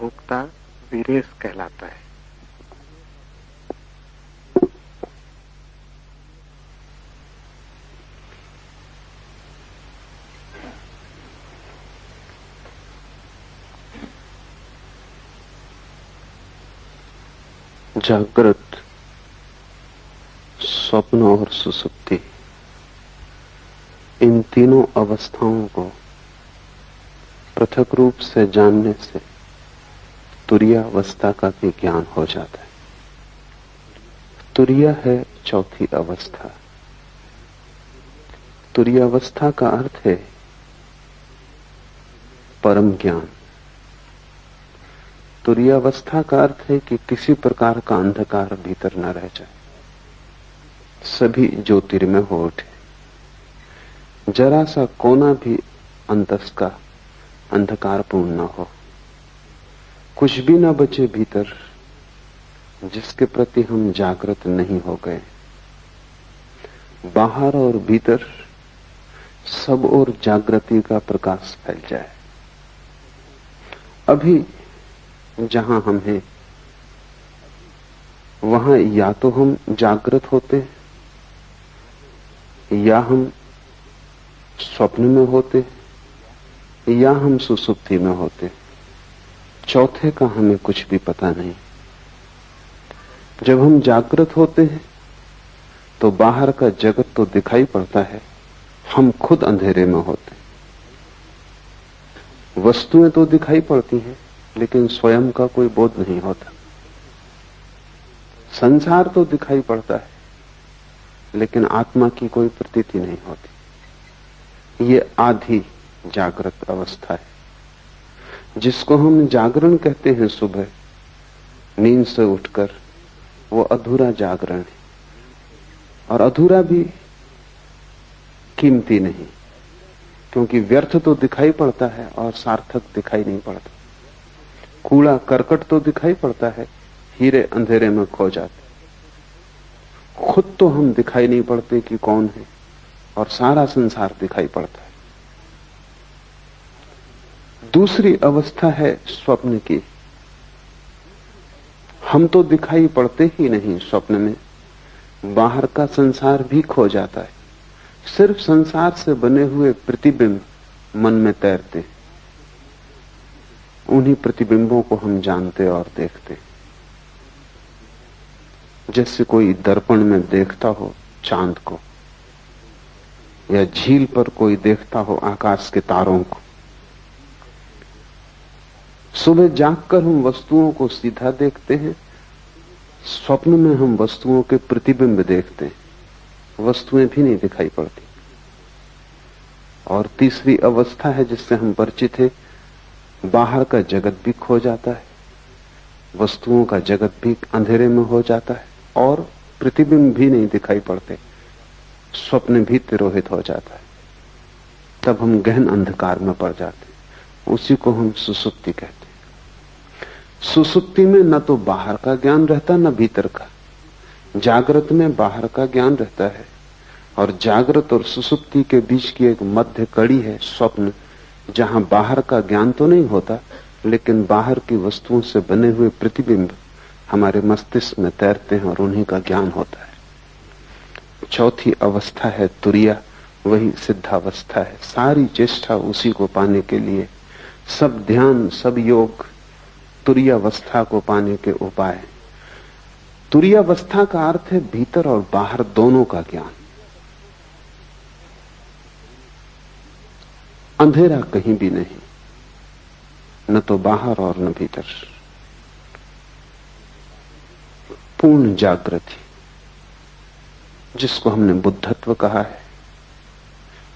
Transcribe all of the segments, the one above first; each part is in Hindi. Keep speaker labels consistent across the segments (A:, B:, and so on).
A: भोक्ता विरेस कहलाता है।
B: जागृत, स्वप्न और सुसुप्ति, इन तीनों अवस्थाओं को पृथक रूप से जानने से तुरीयावस्था का भी ज्ञान हो जाता है। तुरीया है चौथी अवस्था। तुरीयावस्था का अर्थ है परम ज्ञान। तुरीयावस्था का अर्थ है कि किसी प्रकार का अंधकार भीतर न रह जाए, सभी ज्योतिर्मय हो उठे, जरा सा कोना भी अंतस का अंधकारपूर्ण न हो, कुछ भी न बचे भीतर जिसके प्रति हम जागृत नहीं हो गए। बाहर और भीतर सब ओर जागृति का प्रकाश फैल जाए। अभी जहां हम हैं वहां या तो हम जागृत होते या हम स्वप्न में होते या हम सुसुप्ति में होते। चौथे का हमें कुछ भी पता नहीं। जब हम जागृत होते हैं तो बाहर का जगत तो दिखाई पड़ता है, हम खुद अंधेरे में होते। वस्तुएं तो दिखाई पड़ती हैं लेकिन स्वयं का कोई बोध नहीं होता। संसार तो दिखाई पड़ता है लेकिन आत्मा की कोई प्रतीति नहीं होती। ये आधी जागृत अवस्था है, जिसको हम जागरण कहते हैं। सुबह नींद से उठकर वो अधूरा जागरण है, और अधूरा भी कीमती नहीं, क्योंकि व्यर्थ तो दिखाई पड़ता है और सार्थक दिखाई नहीं पड़ता। कूड़ा करकट तो दिखाई पड़ता है, हीरे अंधेरे में खो जाते। खुद तो हम दिखाई नहीं पड़ते कि कौन है, और सारा संसार दिखाई पड़ता है। दूसरी अवस्था है स्वप्न की। हम तो दिखाई पड़ते ही नहीं स्वप्न में, बाहर का संसार भी खो जाता है। सिर्फ संसार से बने हुए प्रतिबिंब मन में तैरते, उन्हीं प्रतिबिंबों को हम जानते और देखते। जैसे कोई दर्पण में देखता हो चांद को, या झील पर कोई देखता हो आकाश के तारों को। सुबह जागकर हम वस्तुओं को सीधा देखते हैं, स्वप्न में हम वस्तुओं के प्रतिबिंब देखते हैं, वस्तुएं भी नहीं दिखाई पड़ती। और तीसरी अवस्था है जिससे हम परिचित हैं, बाहर का जगत भी खो जाता है, वस्तुओं का जगत भी अंधेरे में हो जाता है, और प्रतिबिंब भी नहीं दिखाई पड़ते, स्वप्न भी तिरोहित हो जाता है। तब हम गहन अंधकार में पड़ जाते, उसी को हम सुसुप्ति कहते हैं। सुसुप्ति में न तो बाहर का ज्ञान रहता न भीतर का। जागृत में बाहर का ज्ञान रहता है, और जागृत और सुसुप्ति के बीच की एक मध्य कड़ी है स्वप्न, जहां बाहर का ज्ञान तो नहीं होता लेकिन बाहर की वस्तुओं से बने हुए प्रतिबिंब हमारे मस्तिष्क में तैरते हैं और उन्हीं का ज्ञान होता है। चौथी अवस्था है तुरीया, वही सिद्धावस्था है। सारी चेष्टा उसी को पाने के लिए, सब ध्यान सब योग तुरीयावस्था को पाने के उपाय। तुरीयावस्था का अर्थ है भीतर और बाहर दोनों का ज्ञान। अंधेरा कहीं भी नहीं, न तो बाहर और न भीतर। पूर्ण जागृति, जिसको हमने बुद्धत्व कहा है,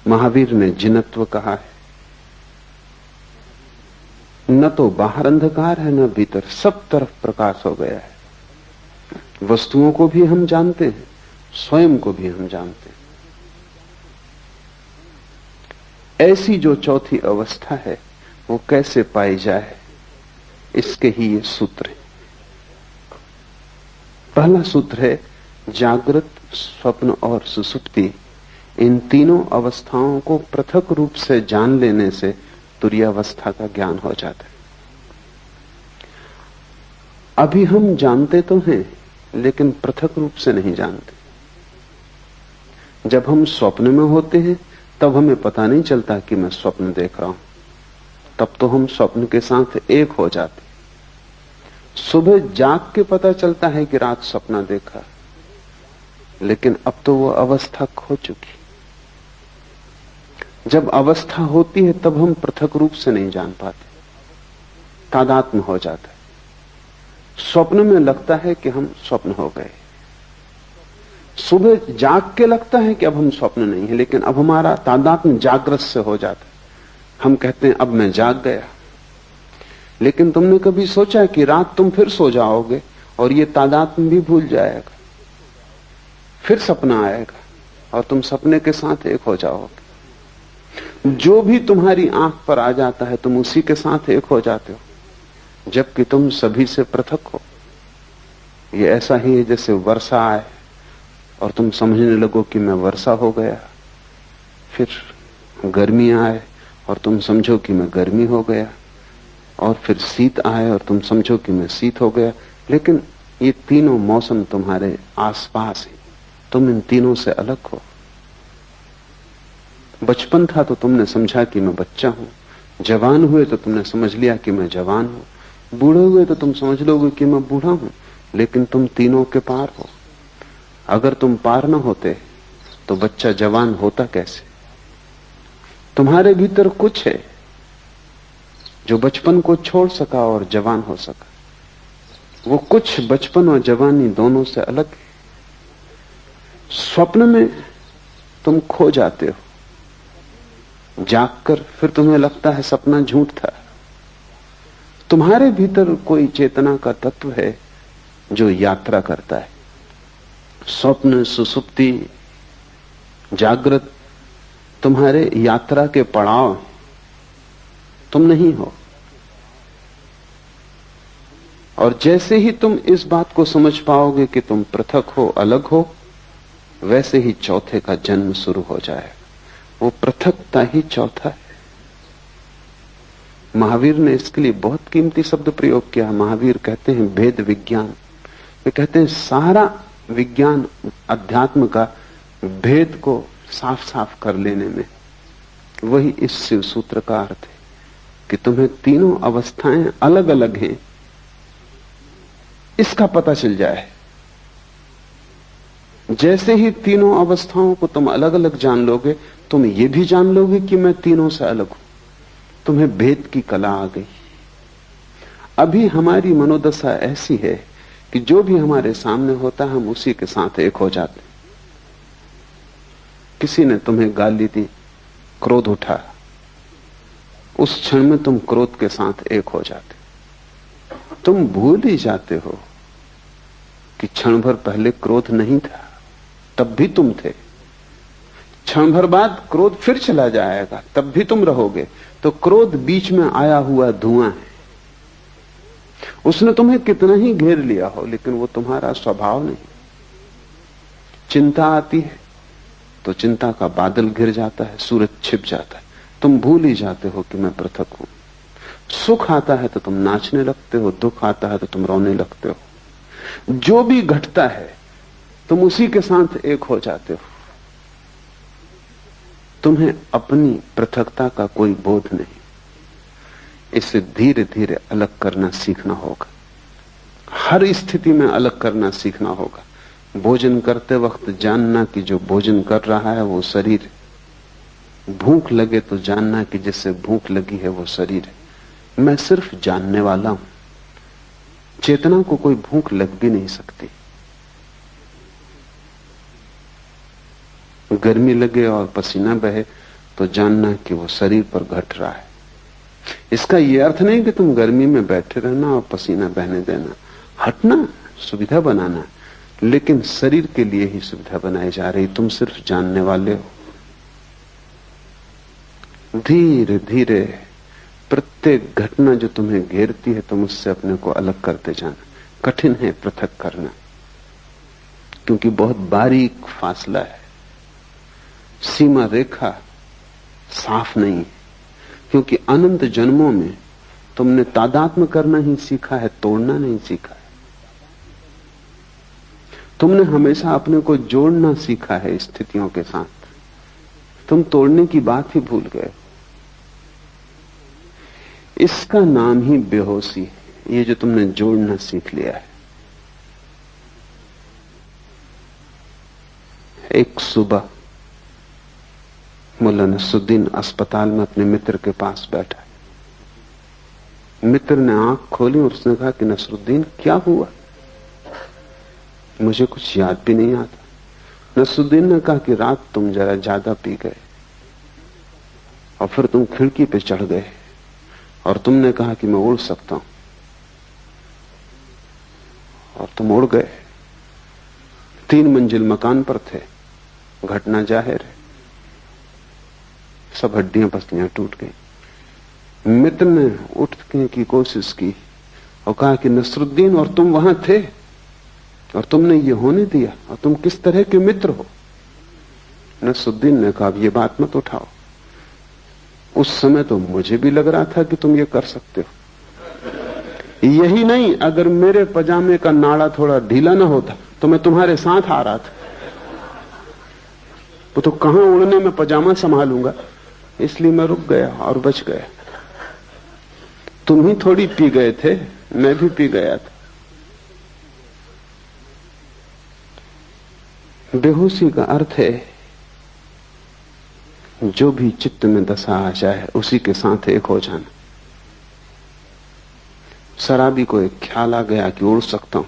B: महावीर ने जिनत्व कहा है। न तो बाहर अंधकार है न भीतर, सब तरफ प्रकाश हो गया है। वस्तुओं को भी हम जानते हैं, स्वयं को भी हम जानते हैं। ऐसी जो चौथी अवस्था है वो कैसे पाई जाए, इसके ही ये सूत्र है। पहला सूत्र है जागृत, स्वप्न और सुसुप्ति, इन तीनों अवस्थाओं को पृथक रूप से जान लेने से तुरीयावस्था का ज्ञान हो जाता है। अभी हम जानते तो हैं, लेकिन पृथक रूप से नहीं जानते। जब हम स्वप्न में होते हैं तब हमें पता नहीं चलता कि मैं स्वप्न देख रहा हूं, तब तो हम स्वप्न के साथ एक हो जाते। सुबह जाग के पता चलता है कि रात सपना देखा, लेकिन अब तो वो अवस्था खो चुकी। जब अवस्था होती है तब हम पृथक रूप से नहीं जान पाते, तादात्म्य हो जाता है। स्वप्न में लगता है कि हम स्वप्न हो गए, सुबह जाग के लगता है कि अब हम स्वप्न नहीं है, लेकिन अब हमारा तादात्म्य जागृत से हो जाता है। हम कहते हैं अब मैं जाग गया, लेकिन तुमने कभी सोचा कि रात तुम फिर सो जाओगे और ये तादात्म्य भी भूल जाएगा, फिर सपना आएगा और तुम सपने के साथ एक हो जाओगे। जो भी तुम्हारी आंख पर आ जाता है तुम उसी के साथ एक हो जाते हो, जबकि तुम सभी से पृथक हो। ये ऐसा ही है जैसे वर्षा आए और तुम समझने लगो कि मैं वर्षा हो गया, फिर गर्मी आए और तुम समझो कि मैं गर्मी हो गया, और फिर शीत आए और तुम समझो कि मैं शीत हो गया। लेकिन ये तीनों मौसम तुम्हारे आसपास हैं, तुम इन तीनों से अलग हो। बचपन था तो तुमने समझा कि मैं बच्चा हूं, जवान हुए तो तुमने समझ लिया कि मैं जवान हूं, बूढ़े हुए तो तुम समझ लोगे कि मैं बूढ़ा हूं, लेकिन तुम तीनों के पार हो। अगर तुम पार न होते तो बच्चा जवान होता कैसे? तुम्हारे भीतर कुछ है जो बचपन को छोड़ सका और जवान हो सका। वो कुछ बचपन और जवानी दोनों से अलग है। स्वप्न में तुम खो जाते हो, जागकर फिर तुम्हें लगता है सपना झूठ था। तुम्हारे भीतर कोई चेतना का तत्व है जो यात्रा करता है। स्वप्न, सुसुप्ति, जागृत तुम्हारे यात्रा के पड़ाव हैं, तुम नहीं हो। और जैसे ही तुम इस बात को समझ पाओगे कि तुम पृथक हो, अलग हो, वैसे ही चौथे का जन्म शुरू हो जाएगा। वो पृथकता ही चौथा है। महावीर ने इसके लिए बहुत कीमती शब्द प्रयोग किया। महावीर कहते हैं भेद विज्ञान। वे कहते हैं सारा विज्ञान अध्यात्म का भेद को साफ साफ कर लेने में वही इस शिव सूत्र का अर्थ है कि तुम्हें तीनों अवस्थाएं अलग अलग हैं, इसका पता चल जाए। जैसे ही तीनों अवस्थाओं को तुम अलग अलग जान लोगे, तुम ये भी जान लोगे कि मैं तीनों से अलग हूं। तुम्हें भेद की कला आ गई। अभी हमारी मनोदशा ऐसी है कि जो भी हमारे सामने होता है हम उसी के साथ एक हो जाते। किसी ने तुम्हें गाली दी, क्रोध उठा, उस क्षण में तुम क्रोध के साथ एक हो जाते। तुम भूल ही जाते हो कि क्षण भर पहले क्रोध नहीं था, तब भी तुम थे। क्षण भर बाद क्रोध फिर चला जाएगा, तब भी तुम रहोगे। तो क्रोध बीच में आया हुआ धुआं है। उसने तुम्हें कितना ही घेर लिया हो, लेकिन वो तुम्हारा स्वभाव नहीं। चिंता आती है तो चिंता का बादल घिर जाता है, सूरज छिप जाता है, तुम भूल ही जाते हो कि मैं पृथक हूं। सुख आता है तो तुम नाचने लगते हो, दुख आता है तो तुम रोने लगते हो। जो भी घटता है तुम उसी के साथ एक हो जाते हो। तुम्हें अपनी पृथकता का कोई बोध नहीं। इसे धीरे धीरे अलग करना सीखना होगा। हर स्थिति में अलग करना सीखना होगा। भोजन करते वक्त जानना कि जो भोजन कर रहा है वो शरीर है। भूख लगे तो जानना कि जिससे भूख लगी है वो शरीर है। मैं सिर्फ जानने वाला हूं। चेतना को कोई भूख लग भी नहीं सकती। गर्मी लगे और पसीना बहे तो जानना कि वो शरीर पर घट रहा है। इसका यह अर्थ नहीं कि तुम गर्मी में बैठे रहना और पसीना बहने देना। हटना, सुविधा बनाना, लेकिन शरीर के लिए ही सुविधा बनाई जा रही। तुम सिर्फ जानने वाले हो। धीरे धीरे प्रत्येक घटना जो तुम्हें घेरती है तुम उससे अपने को अलग करते जाना। कठिन है पृथक करना, क्योंकि बहुत बारीक फासला है। सीमा रेखा साफ नहीं है, क्योंकि अनंत जन्मों में तुमने तादात्म्य करना ही सीखा है, तोड़ना नहीं सीखा है। तुमने हमेशा अपने को जोड़ना सीखा है स्थितियों के साथ, तुम तोड़ने की बात ही भूल गए। इसका नाम ही बेहोशी है, ये जो तुमने जोड़ना सीख लिया है। एक सुबह मुल्ला नसरुद्दीन अस्पताल में अपने मित्र के पास बैठा। मित्र ने आंख खोली और उसने कहा कि नसरुद्दीन क्या हुआ? मुझे कुछ याद भी नहीं आता। नसरुद्दीन ने कहा कि रात तुम जरा ज्यादा पी गए और फिर तुम खिड़की पे चढ़ गए और तुमने कहा कि मैं उड़ सकता हूं, और तुम उड़ गए। 3 मंजिल मकान पर थे। घटना जाहिर है, सब हड्डियां पसलियां टूट गई। मित्र ने उठने की कोशिश की और कहा कि नसरुद्दीन, और तुम वहां थे और तुमने ये होने दिया, और तुम किस तरह के मित्र हो? नसरुद्दीन ने कहा ये बात मत उठाओ, उस समय तो मुझे भी लग रहा था कि तुम ये कर सकते हो। यही नहीं, अगर मेरे पजामे का नाड़ा थोड़ा ढीला ना होता तो मैं तुम्हारे साथ आ रहा था। वो तो कहां उड़ने में पजामा संभालूंगा, इसलिए मैं रुक गया और बच गया। तुम ही थोड़ी पी गए थे, मैं भी पी गया था। बेहोशी का अर्थ है जो भी चित्त में दशा आ जाए उसी के साथ एक हो जाना। शराबी को एक ख्याल आ गया कि उड़ सकता हूं,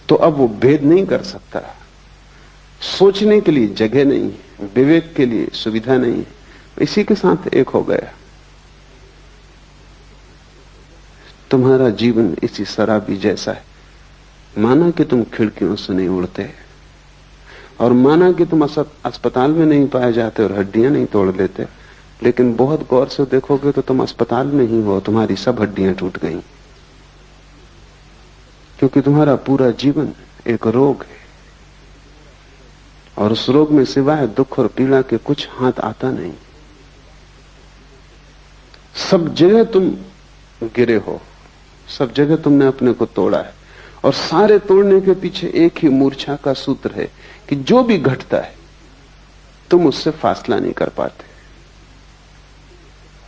B: तो अब वो भेद नहीं कर सकता। सोचने के लिए जगह नहीं है, विवेक के लिए सुविधा नहीं है, इसी के साथ एक हो गया। तुम्हारा जीवन इसी शराबी जैसा है। माना कि तुम खिड़कियों से नहीं उड़ते, और माना कि तुम अस्पताल में नहीं पाए जाते और हड्डियां नहीं तोड़ लेते, लेकिन बहुत गौर से देखोगे तो तुम अस्पताल में ही हो, तुम्हारी सब हड्डियां टूट गई, क्योंकि तुम्हारा पूरा जीवन एक रोग है, और उस रोग में सिवाय दुख और पीड़ा के कुछ हाथ आता नहीं। सब जगह तुम गिरे हो, सब जगह तुमने अपने को तोड़ा है, और सारे तोड़ने के पीछे एक ही मूर्छा का सूत्र है कि जो भी घटता है तुम उससे फासला नहीं कर पाते।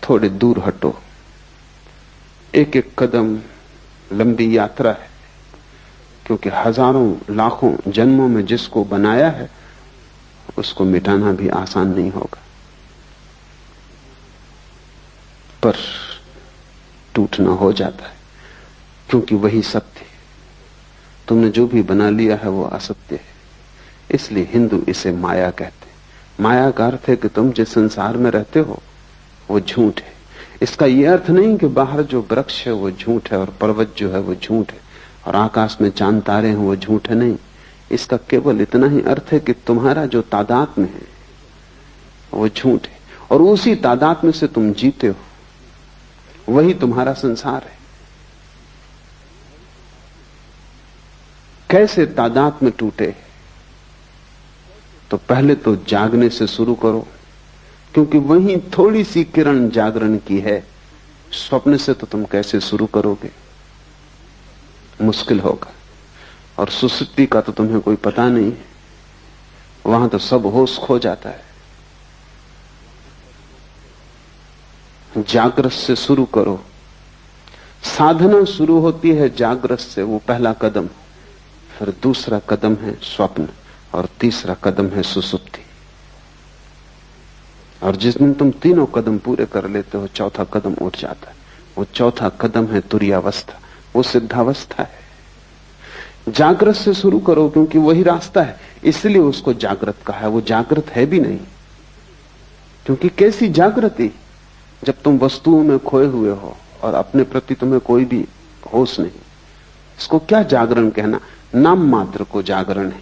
B: थोड़े दूर हटो, एक एक कदम लंबी यात्रा है, क्योंकि हजारों लाखों जन्मों में जिसको बनाया है उसको मिटाना भी आसान नहीं होगा, पर टूटना हो जाता है, क्योंकि वही सत्य है। तुमने जो भी बना लिया है वो असत्य है। इसलिए हिंदू इसे माया कहते हैं। माया का अर्थ है कि तुम जिस संसार में रहते हो वो झूठ है। इसका यह अर्थ नहीं कि बाहर जो वृक्ष है वो झूठ है और पर्वत जो है वो झूठ है और आकाश में चांद तारे हैं वो झूठ है, नहीं। इसका केवल इतना ही अर्थ है कि तुम्हारा जो तादात्म्य है वो झूठ है, और उसी तादात्म्य से तुम जीते हो, वही तुम्हारा संसार है। कैसे तादात्म्य टूटे? तो पहले तो जागने से शुरू करो, क्योंकि वही थोड़ी सी किरण जागरण की है। स्वप्न से तो तुम कैसे शुरू करोगे? मुश्किल होगा। और सुसुप्ति का तो तुम्हें कोई पता नहीं, वहां तो सब होश खो जाता है। जागृत से शुरू करो। साधना शुरू होती है जागृत से, वो पहला कदम। फिर दूसरा कदम है स्वप्न, और तीसरा कदम है सुसुप्ति। और जिस दिन तुम तीनों कदम पूरे कर लेते हो, चौथा कदम उठ जाता है। वो चौथा कदम है तुरीयावस्था, वो सिद्धावस्था है। जागृत से शुरू करो, क्योंकि वही रास्ता है, इसलिए उसको जागृत कहा है। वो जागृत है भी नहीं, क्योंकि कैसी जागृति जब तुम वस्तुओं में खोए हुए हो और अपने प्रति तुम्हें कोई भी होश नहीं। इसको क्या जागरण कहना? नाम मात्र को जागरण है,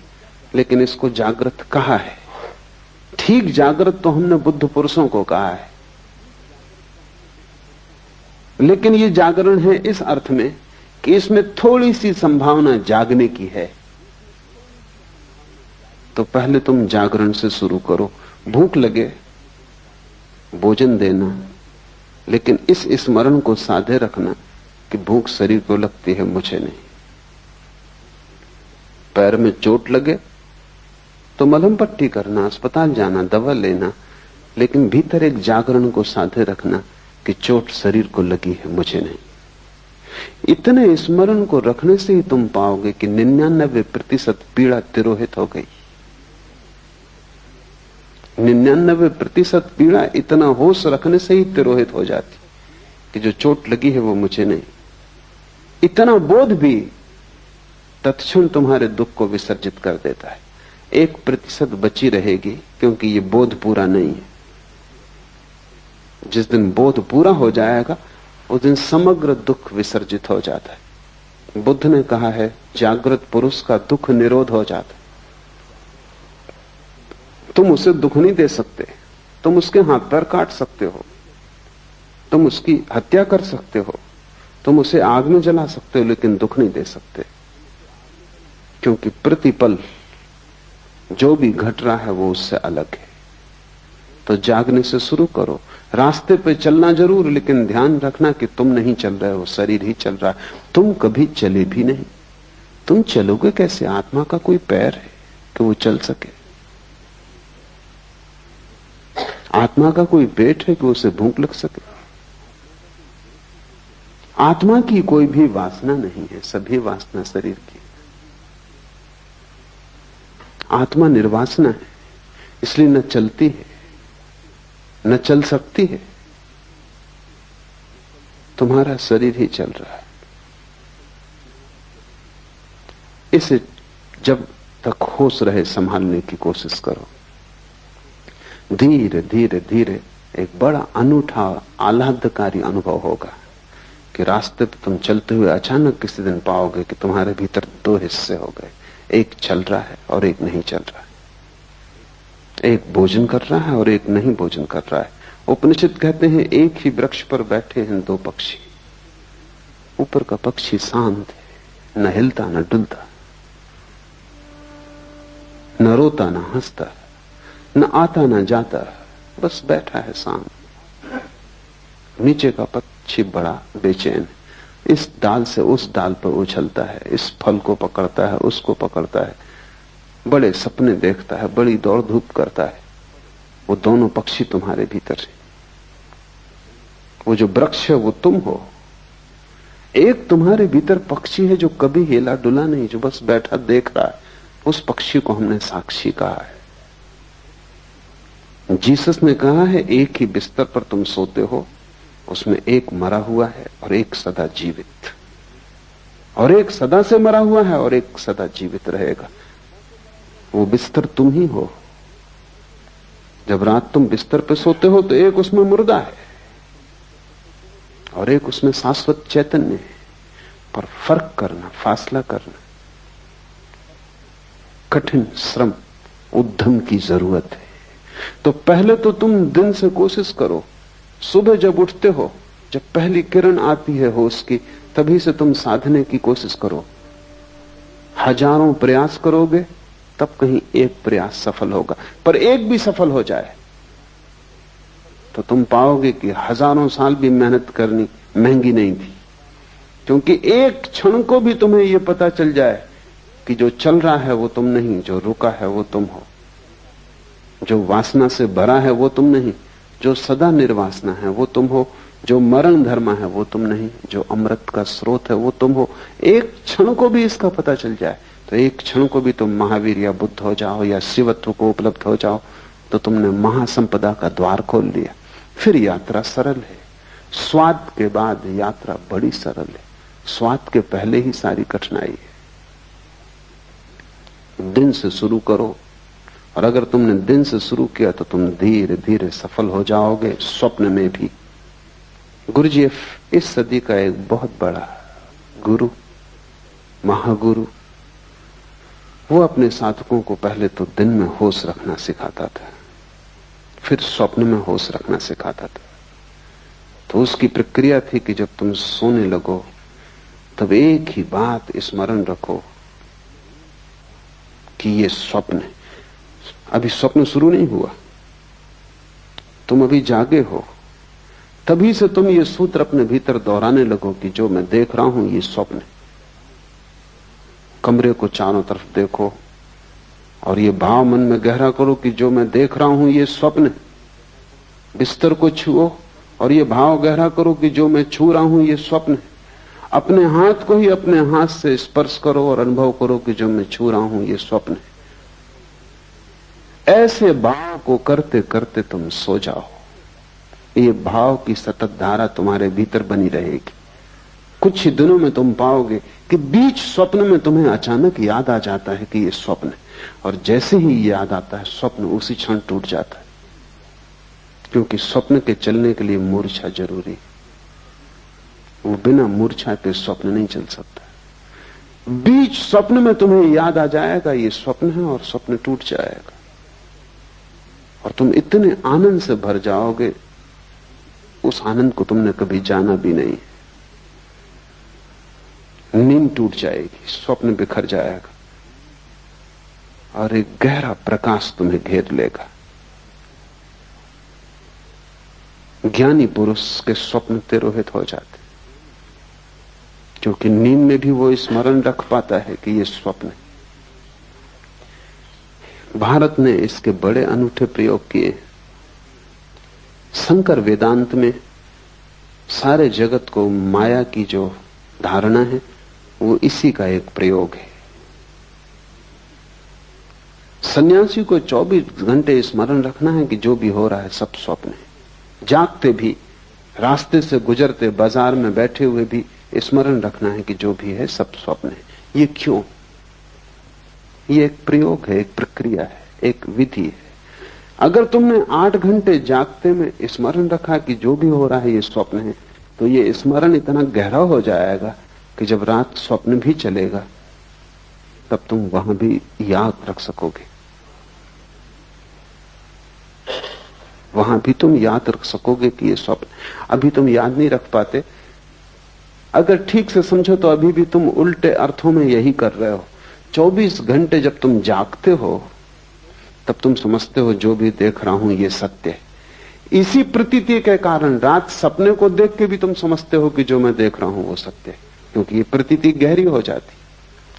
B: लेकिन इसको जागृत कहा है। ठीक जागृत तो हमने बुद्ध पुरुषों को कहा है, लेकिन ये जागरण है इस अर्थ में कि इसमें थोड़ी सी संभावना जागने की है। तो पहले तुम जागरण से शुरू करो। भूख लगे भोजन देना, लेकिन इस स्मरण को साधे रखना कि भूख शरीर को लगती है, मुझे नहीं। पैर में चोट लगे तो मलहम पट्टी करना, अस्पताल जाना, दवा लेना, लेकिन भीतर एक जागरण को साधे रखना कि चोट शरीर को लगी है, मुझे नहीं। इतने स्मरण को रखने से ही तुम पाओगे कि 99% पीड़ा तिरोहित हो गई। 99% पीड़ा इतना होश रखने से ही तिरोहित हो जाती कि जो चोट लगी है वो मुझे नहीं। इतना बोध भी तत्क्षण तुम्हारे दुख को विसर्जित कर देता है। 1% बची रहेगी क्योंकि ये बोध पूरा नहीं है। जिस दिन बोध पूरा हो जाएगा उस दिन समग्र दुख विसर्जित हो जाता है। बुद्ध ने कहा है जागृत पुरुष का दुख निरोध हो जाता है। तुम उसे दुख नहीं दे सकते, तुम उसके हाथ पैर काट सकते हो, तुम उसकी हत्या कर सकते हो, तुम उसे आग में जला सकते हो, लेकिन दुख नहीं दे सकते, क्योंकि प्रतिपल जो भी घट रहा है वो उससे अलग है। तो जागने से शुरू करो। रास्ते पे चलना जरूर, लेकिन ध्यान रखना कि तुम नहीं चल रहे हो, शरीर ही चल रहा है। तुम कभी चले भी नहीं। तुम चलोगे कैसे? आत्मा का कोई पैर है कि वो चल सके? आत्मा का कोई पेट है कि उसे भूख लग सके? आत्मा की कोई भी वासना नहीं है, सभी वासना शरीर की। आत्मा निर्वासना है, इसलिए न चलती है न चल सकती है। तुम्हारा शरीर ही चल रहा है। इसे जब तक होश रहे संभालने की कोशिश करो। धीरे धीरे धीरे एक बड़ा अनूठा आह्लादकारी अनुभव होगा कि रास्ते पे तुम चलते हुए अचानक किसी दिन पाओगे कि तुम्हारे भीतर 2 हिस्से हो गए। एक चल रहा है और एक नहीं चल रहा है। एक भोजन कर रहा है और एक नहीं भोजन कर रहा है। उपनिषद कहते हैं एक ही वृक्ष पर बैठे हैं 2 पक्षी। ऊपर का पक्षी शांत है, न हिलता न डुलता, न रोता न हंसता, न आता न जाता, बस बैठा है शांत। नीचे का पक्षी बड़ा बेचैन है, इस डाल से उस डाल पर उछलता है, इस फल को पकड़ता है, उसको पकड़ता है, बड़े सपने देखता है, बड़ी दौड़ धूप करता है। वो दोनों पक्षी तुम्हारे भीतर है। वो जो वृक्ष है वो तुम हो। एक तुम्हारे भीतर पक्षी है जो कभी हिला डुला नहीं, जो बस बैठा देख रहा है। उस पक्षी को हमने साक्षी कहा है। जीसस ने कहा है एक ही बिस्तर पर तुम सोते हो, उसमें एक मरा हुआ है और एक सदा जीवित, और एक सदा से मरा हुआ है और एक सदा जीवित रहेगा। वो बिस्तर तुम ही हो। जब रात तुम बिस्तर पे सोते हो तो एक उसमें मुर्दा है और एक उसमें शाश्वत चैतन्य है। पर फर्क करना, फासला करना, कठिन श्रम, उद्यम की जरूरत है। तो पहले तो तुम दिन से कोशिश करो। सुबह जब उठते हो, जब पहली किरण आती है होश की, तभी से तुम साधने की कोशिश करो। हजारों प्रयास करोगे तब कहीं एक प्रयास सफल होगा। पर एक भी सफल हो जाए तो तुम पाओगे कि हजारों साल भी मेहनत करनी महंगी नहीं थी। क्योंकि एक क्षण को भी तुम्हें यह पता चल जाए कि जो चल रहा है वो तुम नहीं, जो रुका है वो तुम हो, जो वासना से भरा है वो तुम नहीं, जो सदा निर्वासना है वो तुम हो, जो मरण धर्म है वो तुम नहीं, जो अमृत का स्रोत है वो तुम हो। एक क्षण को भी इसका पता चल जाए तो एक क्षण को भी तुम महावीर या बुद्ध हो जाओ या शिवत्व को उपलब्ध हो जाओ तो तुमने महासंपदा का द्वार खोल लिया। फिर यात्रा सरल है। स्वाद के बाद यात्रा बड़ी सरल है। स्वाद के पहले ही सारी कठिनाई है। दिन से शुरू करो, और अगर तुमने दिन से शुरू किया तो तुम धीरे धीरे सफल हो जाओगे, स्वप्न में भी। गुरुजीएफ इस सदी का एक बहुत बड़ा गुरु, महागुरु, वो अपने साधकों को पहले तो दिन में होश रखना सिखाता था, फिर स्वप्न में होश रखना सिखाता था। तो उसकी प्रक्रिया थी कि जब तुम सोने लगो तब एक ही बात स्मरण रखो कि ये स्वप्न है। अभी स्वप्न शुरू नहीं हुआ, तुम अभी जागे हो। तभी से तुम ये सूत्र अपने भीतर दोहराने लगो कि जो मैं देख रहा हूं ये स्वप्न है। कमरे को चारों तरफ देखो और ये भाव मन में गहरा करो कि जो मैं देख रहा हूं ये स्वप्न है। बिस्तर को छुओ और ये भाव गहरा करो कि जो मैं छू रहा हूं ये स्वप्न है। अपने हाथ को ही अपने हाथ से स्पर्श करो और अनुभव करो कि जो मैं छू रहा हूं ये स्वप्न है। ऐसे भाव को करते करते तुम सो जाओ। ये भाव की सतत धारा तुम्हारे भीतर बनी रहेगी। कुछ ही दिनों में तुम पाओगे कि बीच स्वप्न में तुम्हें अचानक याद आ जाता है कि ये स्वप्न है, और जैसे ही याद आता है स्वप्न उसी क्षण टूट जाता है। क्योंकि स्वप्न के चलने के लिए मूर्छा जरूरी है। वो बिना मूर्छा के स्वप्न नहीं चल सकता। बीच स्वप्न में तुम्हें याद आ जाएगा ये स्वप्न है, और स्वप्न टूट जाएगा और तुम इतने आनंद से भर जाओगे, उस आनंद को तुमने कभी जाना भी नहीं। नींद टूट जाएगी, स्वप्न बिखर जाएगा और एक गहरा प्रकाश तुम्हें घेर लेगा। ज्ञानी पुरुष के स्वप्न तिरोहित हो जाते, क्योंकि नींद में भी वो स्मरण रख पाता है कि ये स्वप्न है। भारत ने इसके बड़े अनूठे प्रयोग किए। शंकर वेदांत में सारे जगत को माया की जो धारणा है वो इसी का एक प्रयोग है। सन्यासी को 24 घंटे स्मरण रखना है कि जो भी हो रहा है सब स्वप्न है। जागते भी, रास्ते से गुजरते, बाजार में बैठे हुए भी स्मरण रखना है कि जो भी है सब स्वप्न है। ये क्यों? ये एक प्रयोग है, एक प्रक्रिया है, एक विधि है। अगर तुमने 8 घंटे जागते में स्मरण रखा कि जो भी हो रहा है ये स्वप्न है, तो ये स्मरण इतना गहरा हो जाएगा कि जब रात स्वप्न भी चलेगा तब तुम वहां भी याद रख सकोगे। वहां भी तुम याद रख सकोगे कि ये स्वप्न। अभी तुम याद नहीं रख पाते। अगर ठीक से समझो तो अभी भी तुम उल्टे अर्थों में यही कर रहे हो। 24 घंटे जब तुम जागते हो तब तुम समझते हो जो भी देख रहा हूं ये सत्य है। इसी प्रतीति के कारण रात सपने को देख के भी तुम समझते हो कि जो मैं देख रहा हूं वो सत्य है, क्योंकि ये प्रतीति गहरी हो जाती।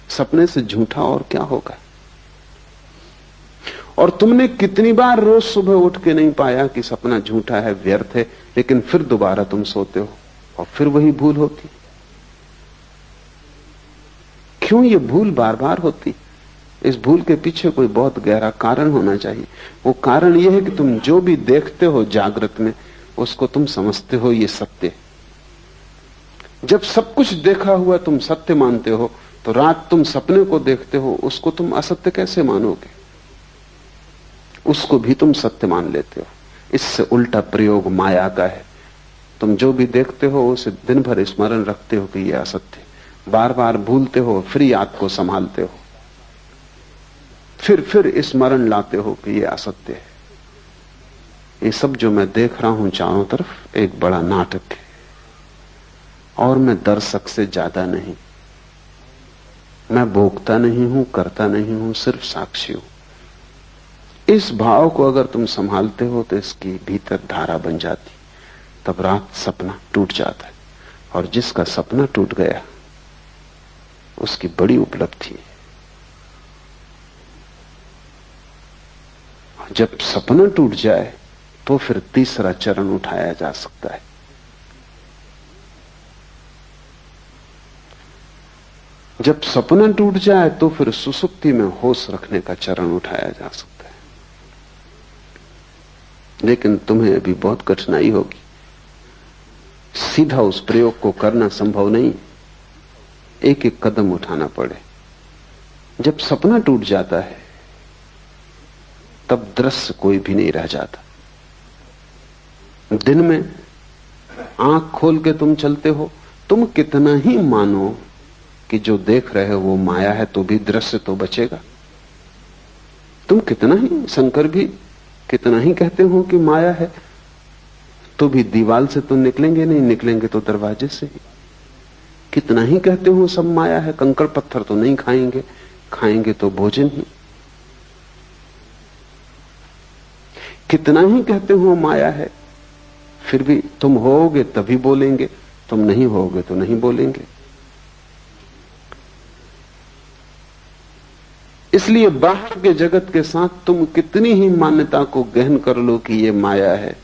B: सपने से झूठा और क्या होगा। और तुमने कितनी बार रोज सुबह उठ के नहीं पाया कि सपना झूठा है, व्यर्थ है, लेकिन फिर दोबारा तुम सोते हो और फिर वही भूल होती। क्यों ये भूल बार बार होती? इस भूल के पीछे कोई बहुत गहरा कारण होना चाहिए। वो कारण ये है कि तुम जो भी देखते हो जागृत में उसको तुम समझते हो ये सत्य। जब सब कुछ देखा हुआ तुम सत्य मानते हो तो रात तुम सपने को देखते हो, उसको तुम असत्य कैसे मानोगे? उसको भी तुम सत्य मान लेते हो। इससे उल्टा प्रयोग माया का है। तुम जो भी देखते हो उसे दिन भर स्मरण रखते हो कि यह असत्य, बार बार भूलते हो, फिर याद को संभालते हो, फिर स्मरण लाते हो कि यह असत्य है। ये सब जो मैं देख रहा हूं चारों तरफ एक बड़ा नाटक है, और मैं दर्शक से ज्यादा नहीं। मैं भोगता नहीं हूं, करता नहीं हूं, सिर्फ साक्षी हूं। इस भाव को अगर तुम संभालते हो तो इसकी भीतर धारा बन जाती। तब रात सपना टूट जाता है, और जिसका सपना टूट गया उसकी बड़ी उपलब्धि है। जब सपना टूट जाए तो फिर तीसरा चरण उठाया जा सकता है। जब सपना टूट जाए तो फिर सुसुप्ति में होश रखने का चरण उठाया जा सकता है। लेकिन तुम्हें अभी बहुत कठिनाई होगी। सीधा उस प्रयोग को करना संभव नहीं, एक एक कदम उठाना पड़े। जब सपना टूट जाता है तब दृश्य कोई भी नहीं रह जाता। दिन में आंख खोल के तुम चलते हो, तुम कितना ही मानो कि जो देख रहे हो वो माया है, तो भी दृश्य तो बचेगा। तुम कितना ही, शंकर भी कितना ही कहते हो कि माया है, तो भी दीवाल से तो निकलेंगे नहीं, निकलेंगे तो दरवाजे से ही। कितना ही कहते हो सब माया है, कंकड़ पत्थर तो नहीं खाएंगे, खाएंगे तो भोजन ही। कितना ही कहते हो माया है, फिर भी तुम होगे तभी बोलेंगे, तुम नहीं होगे तो नहीं बोलेंगे। इसलिए बाहर के जगत के साथ तुम कितनी ही मान्यता को गहन कर लो कि ये माया है,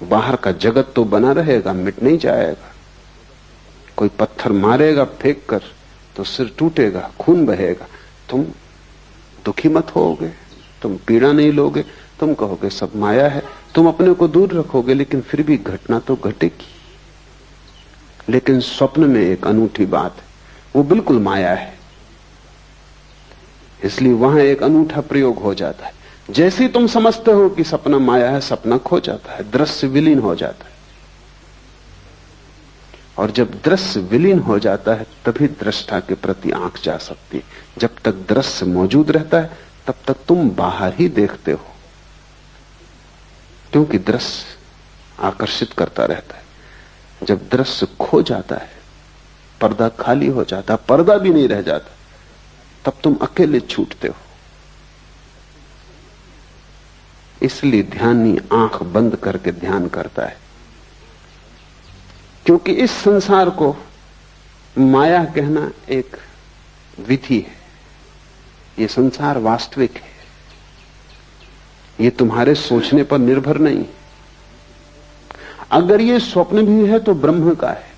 B: बाहर का जगत तो बना रहेगा, मिट नहीं जाएगा। कोई पत्थर मारेगा फेंक कर तो सिर टूटेगा, खून बहेगा, तुम दुखी मत होगे, तुम पीड़ा नहीं लोगे, तुम कहोगे सब माया है, तुम अपने को दूर रखोगे, लेकिन फिर भी घटना तो घटेगी। लेकिन स्वप्न में एक अनूठी बात है, वो बिल्कुल माया है, इसलिए वहां एक अनूठा प्रयोग हो जाता है। जैसे ही तुम समझते हो कि सपना माया है, सपना खो जाता है, दृश्य विलीन हो जाता है। और जब दृश्य विलीन हो जाता है तभी दृष्टा के प्रति आंख जा सकती है। जब तक दृश्य मौजूद रहता है तब तक तुम बाहर ही देखते हो, क्योंकि दृश्य आकर्षित करता रहता है। जब दृश्य खो जाता है, पर्दा खाली हो जाता, पर्दा भी नहीं रह जाता, तब तुम अकेले छूटते हो। इसलिए ध्यानी आंख बंद करके ध्यान करता है, क्योंकि इस संसार को माया कहना एक विधि है। ये संसार वास्तविक है, ये तुम्हारे सोचने पर निर्भर नहीं। अगर ये स्वप्न भी है तो ब्रह्म का है,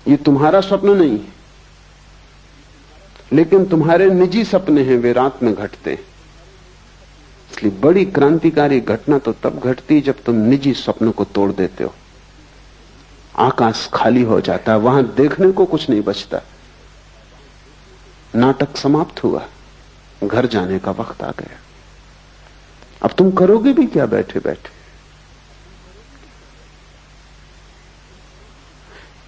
B: ये तुम्हारा स्वप्न नहीं है। लेकिन तुम्हारे निजी सपने हैं, वे रात में घटते हैं। इसलिए बड़ी क्रांतिकारी घटना तो तब घटती जब तुम निजी स्वप्न को तोड़ देते हो। आकाश खाली हो जाता है, वहां देखने को कुछ नहीं बचता। नाटक समाप्त हुआ, घर जाने का वक्त आ गया। अब तुम करोगे भी क्या बैठे बैठे?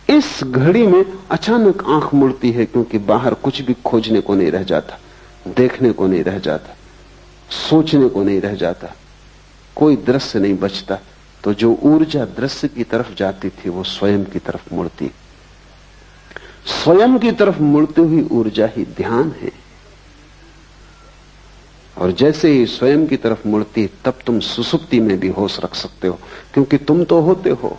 B: इस घड़ी में अचानक आंख मुड़ती है, क्योंकि बाहर कुछ भी खोजने को नहीं रह जाता, देखने को नहीं रह जाता, सोचने को नहीं रह जाता, कोई दृश्य नहीं बचता। तो जो ऊर्जा दृश्य की तरफ जाती थी वो स्वयं की तरफ मुड़ती। स्वयं की तरफ मुड़ती हुई ऊर्जा ही ध्यान है। और जैसे ही स्वयं की तरफ मुड़ती, तब तुम सुसुप्ति में भी होश रख सकते हो, क्योंकि तुम तो होते हो।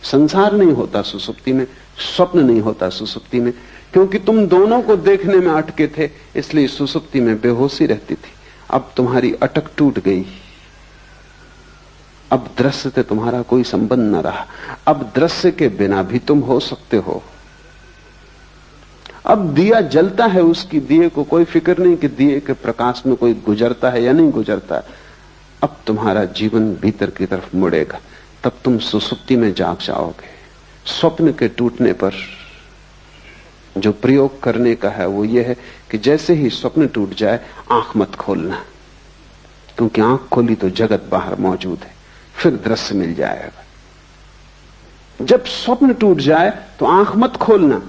B: संसार नहीं होता सुसुप्ति में, स्वप्न नहीं होता सुसुप्ति में, क्योंकि तुम दोनों को देखने में अटके थे, इसलिए सुसुप्ति में बेहोशी रहती थी। अब तुम्हारी अटक टूट गई, अब दृश्य से तुम्हारा कोई संबंध न रहा। अब दृश्य के बिना भी तुम हो सकते हो। अब दिया जलता है, उसकी दिए को कोई फिक्र नहीं कि दिए के प्रकाश में कोई गुजरता है या नहीं गुजरता। अब तुम्हारा जीवन भीतर की तरफ मुड़ेगा, तब तुम सुसुप्ति में जाग जाओगे। स्वप्न के टूटने पर जो प्रयोग करने का है वो ये है कि जैसे ही स्वप्न टूट जाए, आंख मत खोलना, क्योंकि आंख खोली तो जगत बाहर मौजूद है, फिर दृश्य मिल जाएगा। जब स्वप्न टूट जाए तो आंख मत खोलना,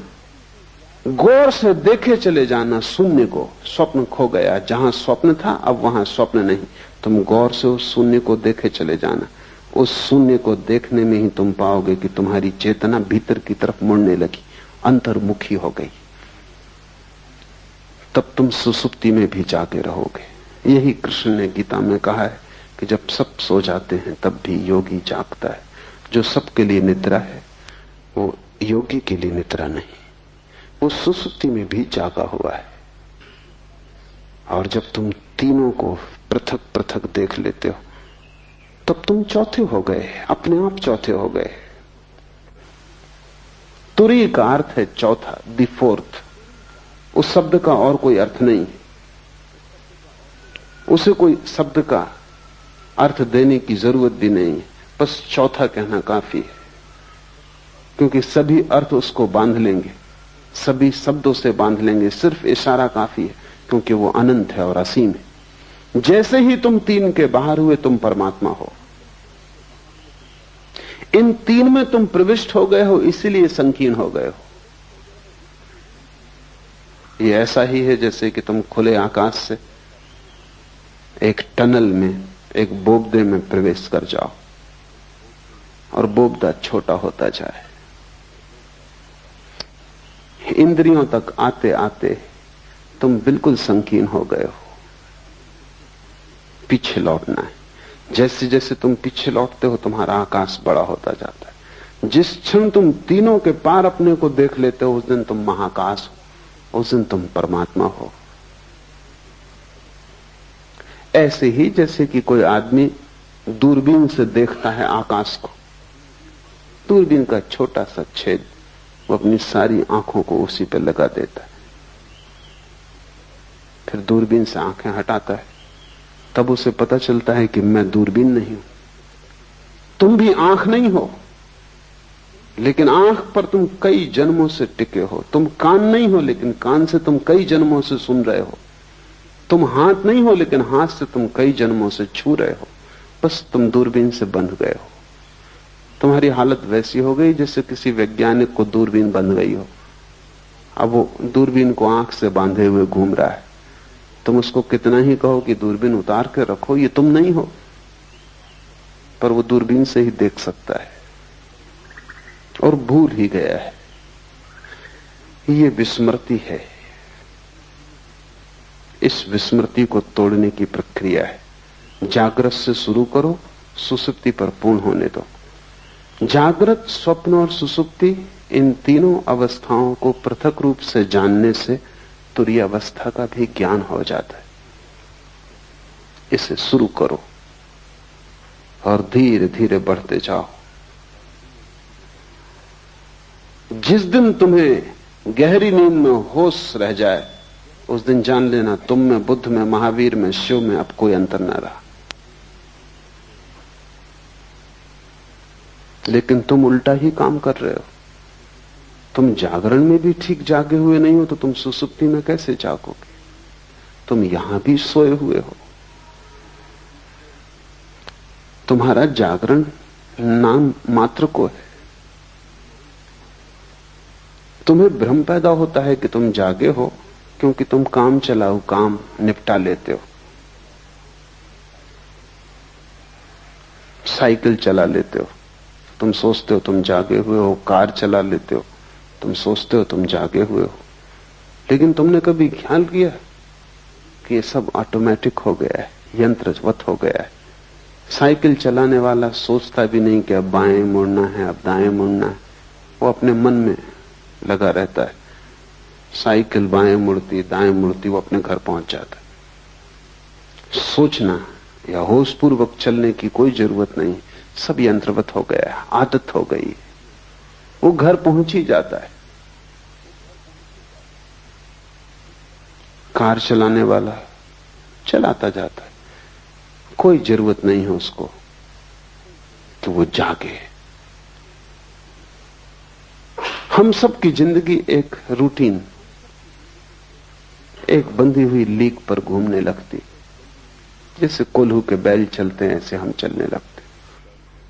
B: गौर से देखे चले जाना शून्य को। स्वप्न खो गया, जहां स्वप्न था अब वहां स्वप्न नहीं। तुम गौर से उस शून्य को देखे चले जाना। उस शून्य को देखने में ही तुम पाओगे कि तुम्हारी चेतना भीतर की तरफ मुड़ने लगी, अंतर्मुखी हो गई। तब तुम सुसुप्ति में भी जागे रहोगे। यही कृष्ण ने गीता में कहा है कि जब सब सो जाते हैं तब भी योगी जागता है। जो सबके लिए निद्रा है वो योगी के लिए निद्रा नहीं, वो सुसुप्ति में भी जागा हुआ है। और जब तुम तीनों को पृथक पृथक देख लेते हो तब तुम चौथे हो गए, अपने आप चौथे हो गए। तुरी का अर्थ है चौथा, द फोर्थ। उस शब्द का और कोई अर्थ नहीं, उसे कोई शब्द का अर्थ देने की जरूरत भी नहीं, बस चौथा कहना काफी है। क्योंकि सभी अर्थ उसको बांध लेंगे, सभी शब्दों से बांध लेंगे, सिर्फ इशारा काफी है, क्योंकि वो अनंत है और असीम है। जैसे ही तुम तीन के बाहर हुए तुम परमात्मा हो। इन तीन में तुम प्रविष्ट हो गए हो, इसीलिए संकीर्ण हो गए हो। ये ऐसा ही है जैसे कि तुम खुले आकाश से एक टनल में, एक बोगदे में प्रवेश कर जाओ और बोगदा छोटा होता जाए। इंद्रियों तक आते आते तुम बिल्कुल संकीर्ण हो गए हो। पीछे लौटना है। जैसे जैसे तुम पीछे लौटते हो तुम्हारा आकाश बड़ा होता जाता है। जिस क्षण तुम तीनों के पार अपने को देख लेते हो उस दिन तुम महाकाश हो। उस दिन तुम परमात्मा हो। ऐसे ही जैसे कि कोई आदमी दूरबीन से देखता है आकाश को, दूरबीन का छोटा सा छेद, वो अपनी सारी आंखों को उसी पर लगा देता है, फिर दूरबीन से आंखें हटाता है, तब उसे पता चलता है कि मैं दूरबीन नहीं हूं। तुम भी आंख नहीं हो, लेकिन आंख पर तुम कई जन्मों से टिके हो। तुम कान नहीं हो, लेकिन कान से तुम कई जन्मों से सुन रहे हो। तुम हाथ नहीं हो, लेकिन हाथ से तुम कई जन्मों से छू रहे हो। बस तुम दूरबीन से बंध गए हो। तुम्हारी हालत वैसी हो गई जैसे किसी वैज्ञानिक को दूरबीन बंध गई हो। अब वो दूरबीन को आंख से बांधे हुए घूम रहा है। तुम उसको कितना ही कहो कि दूरबीन उतार के रखो, ये तुम नहीं हो, पर वो दूरबीन से ही देख सकता है और भूल ही गया है। ये विस्मृति है। इस विस्मृति को तोड़ने की प्रक्रिया है। जागृत से शुरू करो, सुसुप्ति पर पूर्ण होने दो। जागृत, स्वप्न और सुसुप्ति, इन तीनों अवस्थाओं को पृथक रूप से जानने से तुरीय अवस्था का भी ज्ञान हो जाता है। इसे शुरू करो और धीरे धीरे बढ़ते जाओ। जिस दिन तुम्हें गहरी नींद में होश रह जाए, उस दिन जान लेना तुम में, बुद्ध में, महावीर में, शिव में अब कोई अंतर न रहा। लेकिन तुम उल्टा ही काम कर रहे हो। तुम जागरण में भी ठीक जागे हुए नहीं हो, तो तुम सुसुप्ति में कैसे जागोगे? तुम यहां भी सोए हुए हो। तुम्हारा जागरण नाम मात्र को है। तुम्हें भ्रम पैदा होता है कि तुम जागे हो, क्योंकि तुम काम चलाओ, काम निपटा लेते हो। साइकिल चला लेते हो, तुम सोचते हो तुम जागे हुए हो। कार चला लेते हो, तुम सोचते हो तुम जागे हुए हो। लेकिन तुमने कभी ख्याल किया कि ये सब ऑटोमेटिक हो गया है, यंत्रवत हो गया है। साइकिल चलाने वाला सोचता भी नहीं कि अब बाएं मुड़ना है, अब दाएं मुड़ना है। वो अपने मन में लगा रहता है। साइकिल बाएं मुड़ती, दाएं मुड़ती, वो अपने घर पहुंच जाता है। सोचना या होशपूर्वक चलने की कोई जरूरत नहीं। सब यंत्रवत हो गया है, आदत हो गई। वो घर पहुंच ही जाता है। कार चलाने वाला चलाता जाता है, कोई जरूरत नहीं है उसको कि वो जागे। हम सब की जिंदगी एक रूटीन, एक बंधी हुई लीक पर घूमने लगती। जैसे कोल्हू के बैल चलते हैं, ऐसे हम चलने लगते।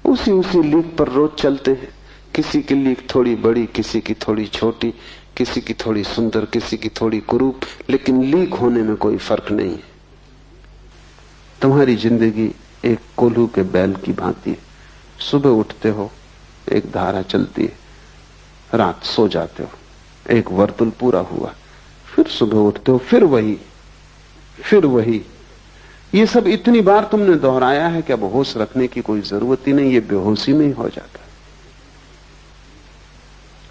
B: उसी लीक पर रोज चलते हैं। किसी की लीक थोड़ी बड़ी, किसी की थोड़ी छोटी, किसी की थोड़ी सुंदर, किसी की थोड़ी कुरूप, लेकिन लीक होने में कोई फर्क नहीं है। तुम्हारी जिंदगी एक कोल्हू के बैल की भांति है। सुबह उठते हो, एक धारा चलती है, रात सो जाते हो, एक वर्तुल पूरा हुआ, फिर सुबह उठते हो, फिर वही। ये सब इतनी बार तुमने दोहराया है कि अब होश रखने की कोई जरूरत ही नहीं। ये बेहोशी में ही हो जाता है।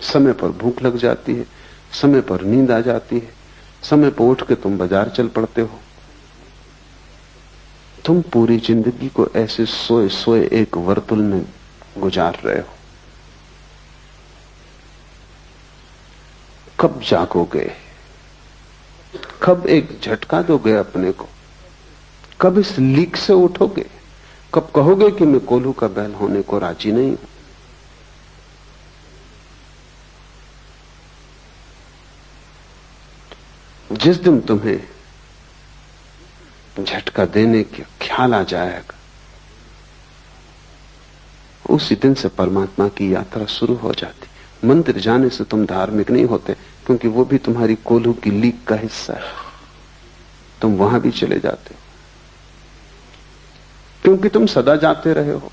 B: समय पर भूख लग जाती है, समय पर नींद आ जाती है, समय पर उठ के तुम बाजार चल पड़ते हो। तुम पूरी जिंदगी को ऐसे सोए सोए एक वर्तुल में गुजार रहे हो। कब जागोगे? कब एक झटका दोगे अपने को? कब इस लीक से उठोगे? कब कहोगे कि मैं कोल्हू का बैल होने को राजी नहीं हूं? जिस दिन तुम्हें झटका देने का ख्याल आ जाएगा, उसी दिन से परमात्मा की यात्रा शुरू हो जाती। मंदिर जाने से तुम धार्मिक नहीं होते, क्योंकि वो भी तुम्हारी कोल्हू की लीक का हिस्सा है। तुम वहां भी चले जाते हो, क्योंकि तुम सदा जाते रहे हो,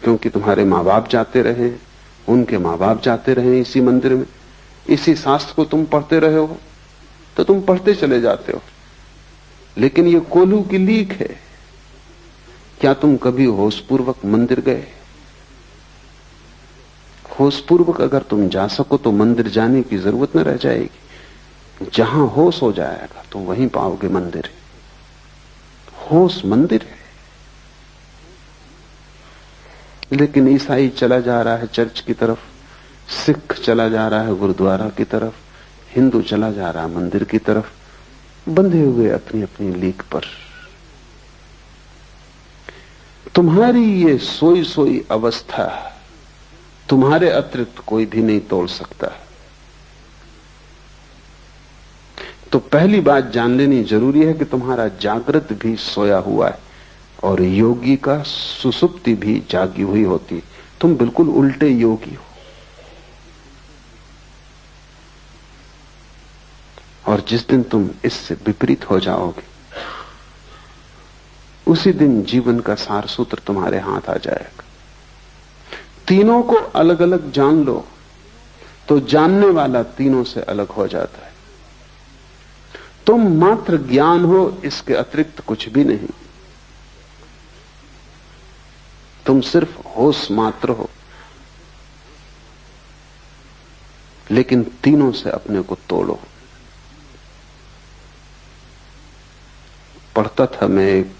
B: क्योंकि तुम्हारे माँ बाप जाते रहे, उनके माँ बाप जाते रहे इसी मंदिर में, इसी शास्त्र को तुम पढ़ते रहे हो, तो तुम पढ़ते चले जाते हो। लेकिन ये कोल्हू की लीक है। क्या तुम कभी होशपूर्वक मंदिर गए? होशपूर्वक अगर तुम जा सको तो मंदिर जाने की जरूरत न रह जाएगी। जहां होश हो जाएगा तो वहीं पाओगे मंदिर। होश मंदिर है। लेकिन ईसाई चला जा रहा है चर्च की तरफ, सिख चला जा रहा है गुरुद्वारा की तरफ, हिंदू चला जा रहा है मंदिर की तरफ, बंधे हुए अपनी अपनी लीक पर। तुम्हारी ये सोई सोई अवस्था तुम्हारे अतिरिक्त कोई भी नहीं तोड़ सकता। तो पहली बात जान लेनी जरूरी है कि तुम्हारा जागृत भी सोया हुआ है और योगी का सुसुप्ति भी जागी हुई होती है। तुम बिल्कुल उल्टे योगी हो। और जिस दिन तुम इससे विपरीत हो जाओगे उसी दिन जीवन का सार सूत्र तुम्हारे हाथ आ जाएगा। तीनों को अलग अलग जान लो तो जानने वाला तीनों से अलग हो जाता है। तुम मात्र ज्ञान हो, इसके अतिरिक्त कुछ भी नहीं। तुम सिर्फ होश मात्र हो, लेकिन तीनों से अपने को तोड़ो। पढ़ता था मैं एक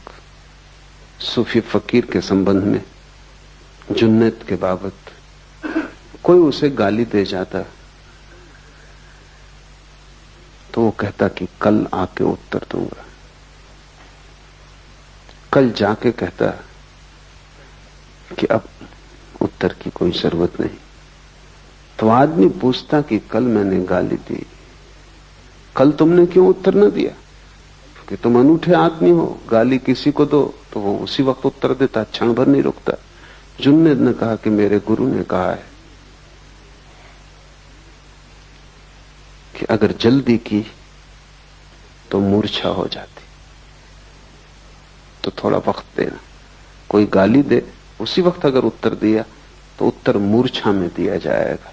B: सूफी फकीर के संबंध में, जुन्नत के बाबत। कोई उसे गाली दे जाता तो वो कहता कि कल आके उत्तर दूंगा। कल जाके कहता कि अब उत्तर की कोई जरूरत नहीं। तो आदमी पूछता कि कल मैंने गाली दी, कल तुमने क्यों उत्तर न दिया? कि तुम अनूठे आदमी हो, गाली किसी को दो तो वो उसी वक्त उत्तर देता, क्षण भर नहीं रुकता। जुन्नद ने कहा कि मेरे गुरु ने कहा है कि अगर जल्दी की तो मूर्छा हो जाती, तो थोड़ा वक्त देना। कोई गाली दे उसी वक्त अगर उत्तर दिया तो उत्तर मूर्छा में दिया जाएगा,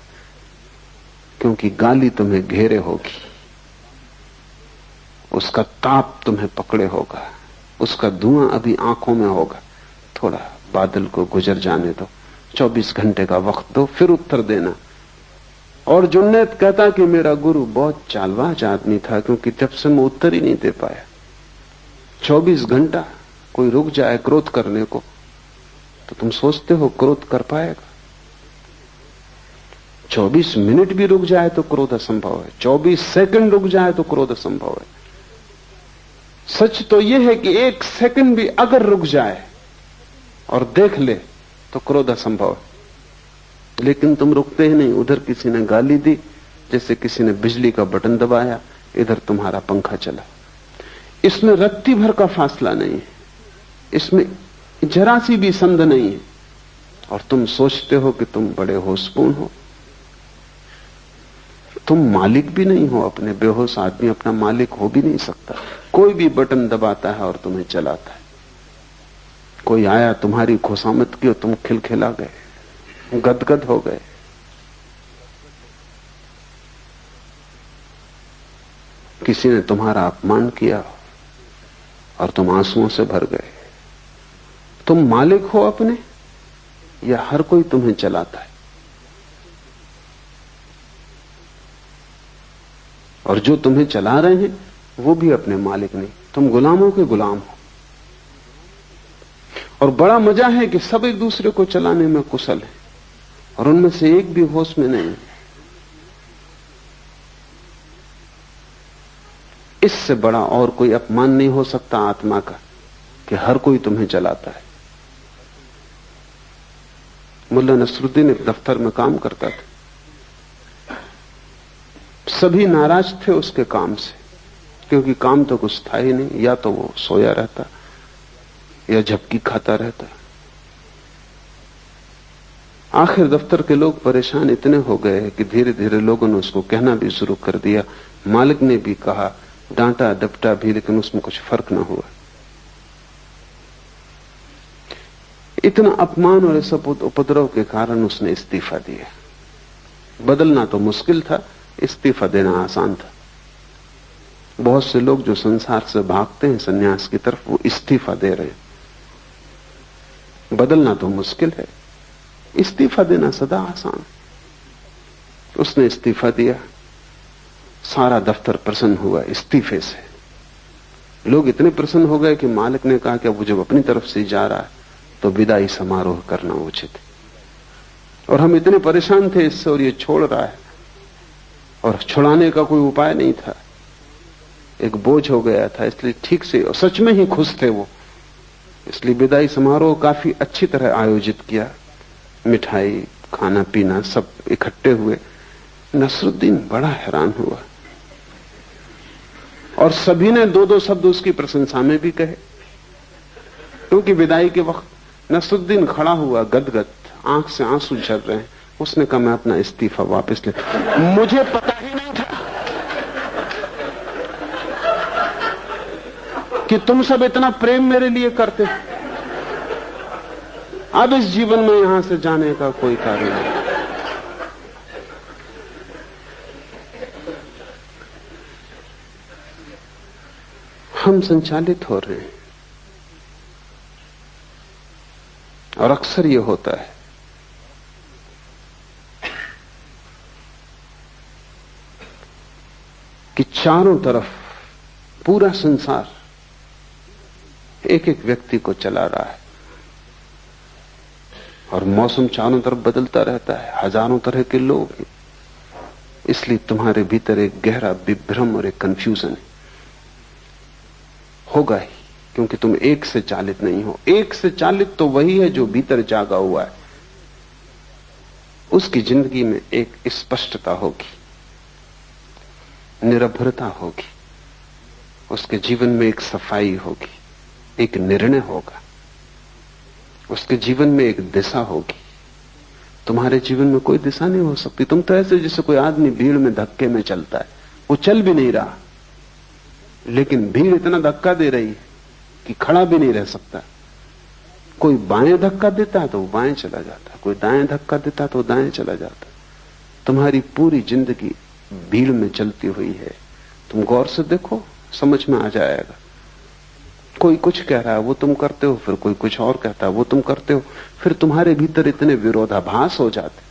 B: क्योंकि गाली तुम्हें घेरे होगी, उसका ताप तुम्हें पकड़े होगा, उसका धुआं अभी आंखों में होगा। थोड़ा बादल को गुजर जाने दो, 24 घंटे का वक्त दो, फिर उत्तर देना। और जुन्नैद कहता कि मेरा गुरु बहुत चालबाज आदमी था, क्योंकि जब से मैं उत्तर ही नहीं दे पाया। 24 घंटा कोई रुक जाए क्रोध करने को तो तुम सोचते हो क्रोध कर पाएगा? 24 मिनट भी रुक जाए तो क्रोध असंभव है, 24 सेकंड रुक जाए तो क्रोध असंभव है। सच तो यह है कि 1 सेकंड भी अगर रुक जाए और देख ले तो क्रोध असंभव है। लेकिन तुम रुकते ही नहीं। उधर किसी ने गाली दी, जैसे किसी ने बिजली का बटन दबाया, इधर तुम्हारा पंखा चला। इसमें रत्ती भर का फासला नहीं है, इसमें जरा सी भी संद नहीं है, और तुम सोचते हो कि तुम बड़े होशपूर्ण हो। तुम मालिक भी नहीं हो अपने। बेहोश आदमी अपना मालिक हो भी नहीं सकता। कोई भी बटन दबाता है और तुम्हें चलाता है। कोई आया, तुम्हारी खुशामद की और तुम खिलखिला गए, गदगद हो गए। किसी ने तुम्हारा अपमान किया और तुम आंसुओं से भर गए। तुम मालिक हो अपने या हर कोई तुम्हें चलाता है? और जो तुम्हें चला रहे हैं वो भी अपने मालिक नहीं, तुम गुलामों के गुलाम हो। और बड़ा मजा है कि सब एक दूसरे को चलाने में कुशल है और उनमें से एक भी होश में नहीं। इससे बड़ा और कोई अपमान नहीं हो सकता आत्मा का कि हर कोई तुम्हें चलाता है। मुल्ला नसरुद्दीन एक दफ्तर में काम करता था। सभी नाराज थे उसके काम से, क्योंकि काम तो कुछ था ही नहीं। या तो वो सोया रहता या झपकी खाता रहता। आखिर दफ्तर के लोग परेशान इतने हो गए कि धीरे धीरे लोगों ने उसको कहना भी शुरू कर दिया। मालिक ने भी कहा, डांटा डपटा भी, लेकिन उसमें कुछ फर्क ना हुआ। इतना अपमान और इस उपद्रव के कारण उसने इस्तीफा दिया। बदलना तो मुश्किल था, इस्तीफा देना आसान था। बहुत से लोग जो संसार से भागते हैं सन्यास की तरफ, वो इस्तीफा दे रहे हैं। बदलना तो मुश्किल है, इस्तीफा देना सदा आसान। उसने इस्तीफा दिया। सारा दफ्तर प्रसन्न हुआ इस्तीफे से। लोग इतने प्रसन्न हो गए कि मालिक ने कहा कि अब वो जब अपनी तरफ से जा रहा है तो विदाई समारोह करना उचित है। और हम इतने परेशान थे इससे, और ये छोड़ रहा है, और छुड़ाने का कोई उपाय नहीं था, एक बोझ हो गया था, इसलिए ठीक से, और सच में ही खुश थे वो, इसलिए विदाई समारोह काफी अच्छी तरह आयोजित किया। मिठाई, खाना पीना सब इकट्ठे हुए। नसरुद्दीन बड़ा हैरान हुआ, और सभी ने दो दो शब्द उसकी प्रशंसा में भी कहे, क्योंकि विदाई के वक्त नसरुद्दीन खड़ा हुआ गदगद, आंख से आंसू झर रहे हैं। उसने कहा मैं अपना इस्तीफा वापस ले, मुझे पता ही नहीं था कि तुम सब इतना प्रेम मेरे लिए करते। अब इस जीवन में यहां से जाने का कोई कारण नहीं। हम संचालित हो रहे हैं, और अक्सर यह होता है कि चारों तरफ पूरा संसार एक एक व्यक्ति को चला रहा है, और मौसम चारों तरफ बदलता रहता है, हजारों तरह के लोग हैं। इसलिए तुम्हारे भीतर एक गहरा विभ्रम और एक कंफ्यूजन है, होगा ही, क्योंकि तुम एक से चालित नहीं हो। एक से चालित तो वही है जो भीतर जागा हुआ है। उसकी जिंदगी में एक स्पष्टता होगी, निरभ्रता होगी, उसके जीवन में एक सफाई होगी, एक निर्णय होगा, उसके जीवन में एक दिशा होगी। तुम्हारे जीवन में कोई दिशा नहीं हो सकती। तुम तो ऐसे जैसे कोई आदमी भीड़ में धक्के में चलता है, वो चल भी नहीं रहा, लेकिन भीड़ इतना धक्का दे रही है कि खड़ा भी नहीं रह सकता। कोई बाएं धक्का देता है तो वो बाएं चला जाता है, कोई दाएं धक्का देता है तो वो दाएं चला जाता है। तुम्हारी पूरी जिंदगी भीड़ में चलती हुई है। तुम गौर से देखो, समझ में आ जाएगा। कोई कुछ कह रहा है वो तुम करते हो, फिर कोई कुछ और कहता है वो तुम करते हो, फिर तुम्हारे भीतर इतने विरोधाभास हो जाते।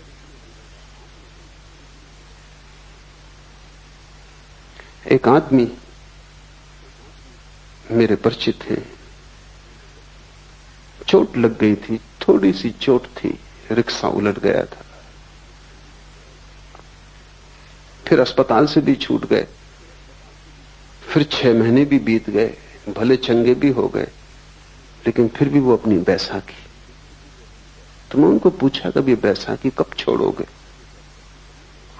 B: एक आदमी मेरे परिचित हैं, चोट लग गई थी, थोड़ी सी चोट थी, रिक्शा उलट गया था, फिर अस्पताल से भी छूट गए, फिर 6 महीने भी बीत गए, भले चंगे भी हो गए, लेकिन फिर भी वो अपनी बैसाखी। तो मैं उनको पूछा कभी बैसाखी कब छोड़ोगे?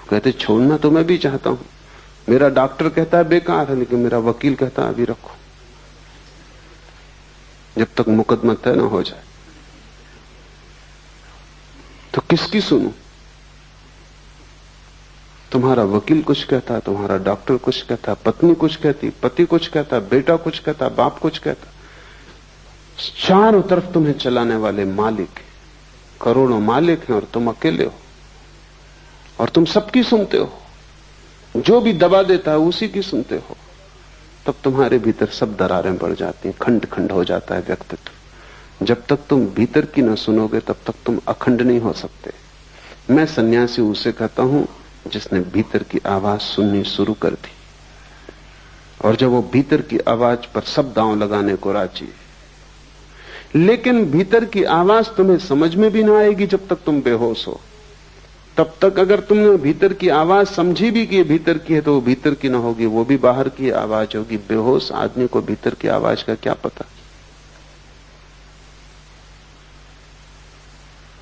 B: कहते छोड़ना तो मैं भी चाहता हूं, मेरा डॉक्टर कहता है बेकार है, लेकिन मेरा वकील कहता है अभी रखो, जब तक मुकदमा तय न हो जाए। तो किसकी सुनूं? तुम्हारा वकील कुछ कहता है, तुम्हारा डॉक्टर कुछ कहता है, पत्नी कुछ कहती, पति कुछ कहता, बेटा कुछ कहता, बाप कुछ कहता। चारों तरफ तुम्हें चलाने वाले मालिक, करोड़ों मालिक हैं, और तुम अकेले हो, और तुम सबकी सुनते हो। जो भी दबा देता है उसी की सुनते हो। तब तुम्हारे भीतर सब दरारें पड़ जाती हैं, खंड खंड हो जाता है व्यक्तित्व। जब तक तुम भीतर की न सुनोगे तब तक तुम अखंड नहीं हो सकते। मैं सन्यासी उसे कहता हूं जिसने भीतर की आवाज सुननी शुरू कर दी, और जब वो भीतर की आवाज पर सब दांव लगाने को राजी है। लेकिन भीतर की आवाज तुम्हें समझ में भी ना आएगी जब तक तुम बेहोश हो। तब तक अगर तुमने भीतर की आवाज समझी भी कि भीतर की है तो वो भीतर की ना होगी, वो भी बाहर की आवाज होगी। बेहोश आदमी को भीतर की आवाज का क्या पता?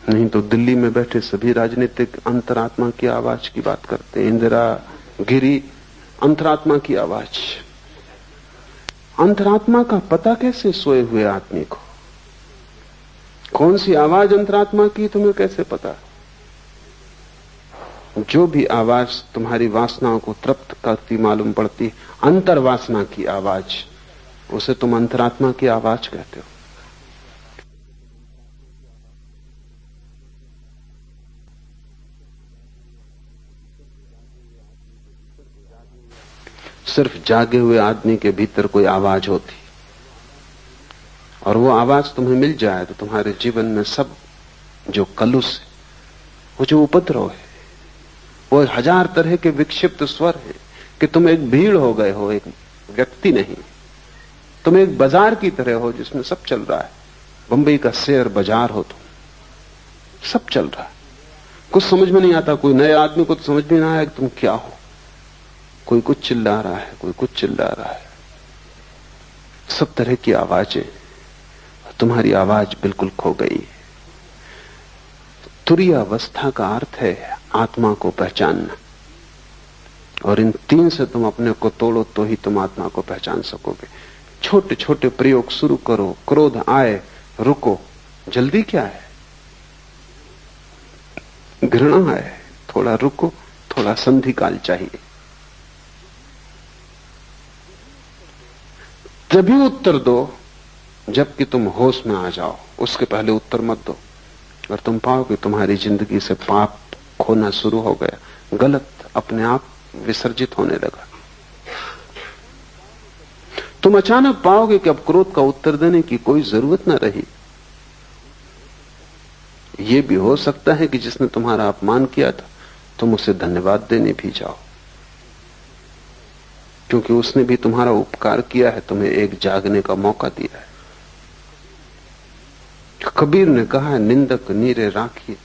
B: नहीं तो दिल्ली में बैठे सभी राजनीतिक अंतरात्मा की आवाज की बात करते हैं। इंदिरा, गिरी, अंतरात्मा की आवाज। अंतरात्मा का पता कैसे सोए हुए आदमी को? कौन सी आवाज अंतरात्मा की तुम्हें कैसे पता? जो भी आवाज तुम्हारी वासनाओं को तृप्त करती मालूम पड़ती, अंतर्वासना की आवाज, उसे तुम अंतरात्मा की आवाज कहते हो। सिर्फ जागे हुए आदमी के भीतर कोई आवाज होती, और वो आवाज तुम्हें मिल जाए तो तुम्हारे जीवन में सब जो कलुष है, वो जो उपद्रव है, वो 1000 तरह के विक्षिप्त स्वर हैं कि तुम एक भीड़ हो गए हो, एक व्यक्ति नहीं। तुम एक बाजार की तरह हो जिसमें सब चल रहा है। बंबई का शेयर बाजार हो तुम, सब चल रहा है, कुछ समझ में नहीं आता। कोई नए आदमी को तो समझ में ना आया कि तुम क्या हो। कोई कुछ चिल्ला रहा है, कोई कुछ चिल्ला रहा है, सब तरह की आवाजें, तुम्हारी आवाज बिल्कुल खो गई है। तुरीय अवस्था का अर्थ है आत्मा को पहचानना, और इन 3 से तुम अपने को तोड़ो तो ही तुम आत्मा को पहचान सकोगे। छोटे छोटे प्रयोग शुरू करो। क्रोध आए, रुको, जल्दी क्या है। घृणा आए, थोड़ा रुको, थोड़ा संधि काल चाहिए, तभी उत्तर दो जबकि तुम होश में आ जाओ। उसके पहले उत्तर मत दो, और तुम पाओगे तुम्हारी जिंदगी से पाप खोना शुरू हो गया, गलत अपने आप विसर्जित होने लगा। तुम अचानक पाओगे कि अब क्रोध का उत्तर देने की कोई जरूरत न रही। यह भी हो सकता है कि जिसने तुम्हारा अपमान किया था तुम उसे धन्यवाद देने भी जाओ, क्योंकि उसने भी तुम्हारा उपकार किया है, तुम्हें एक जागने का मौका दिया है। कबीर ने कहा है, निंदक नीरे राखिए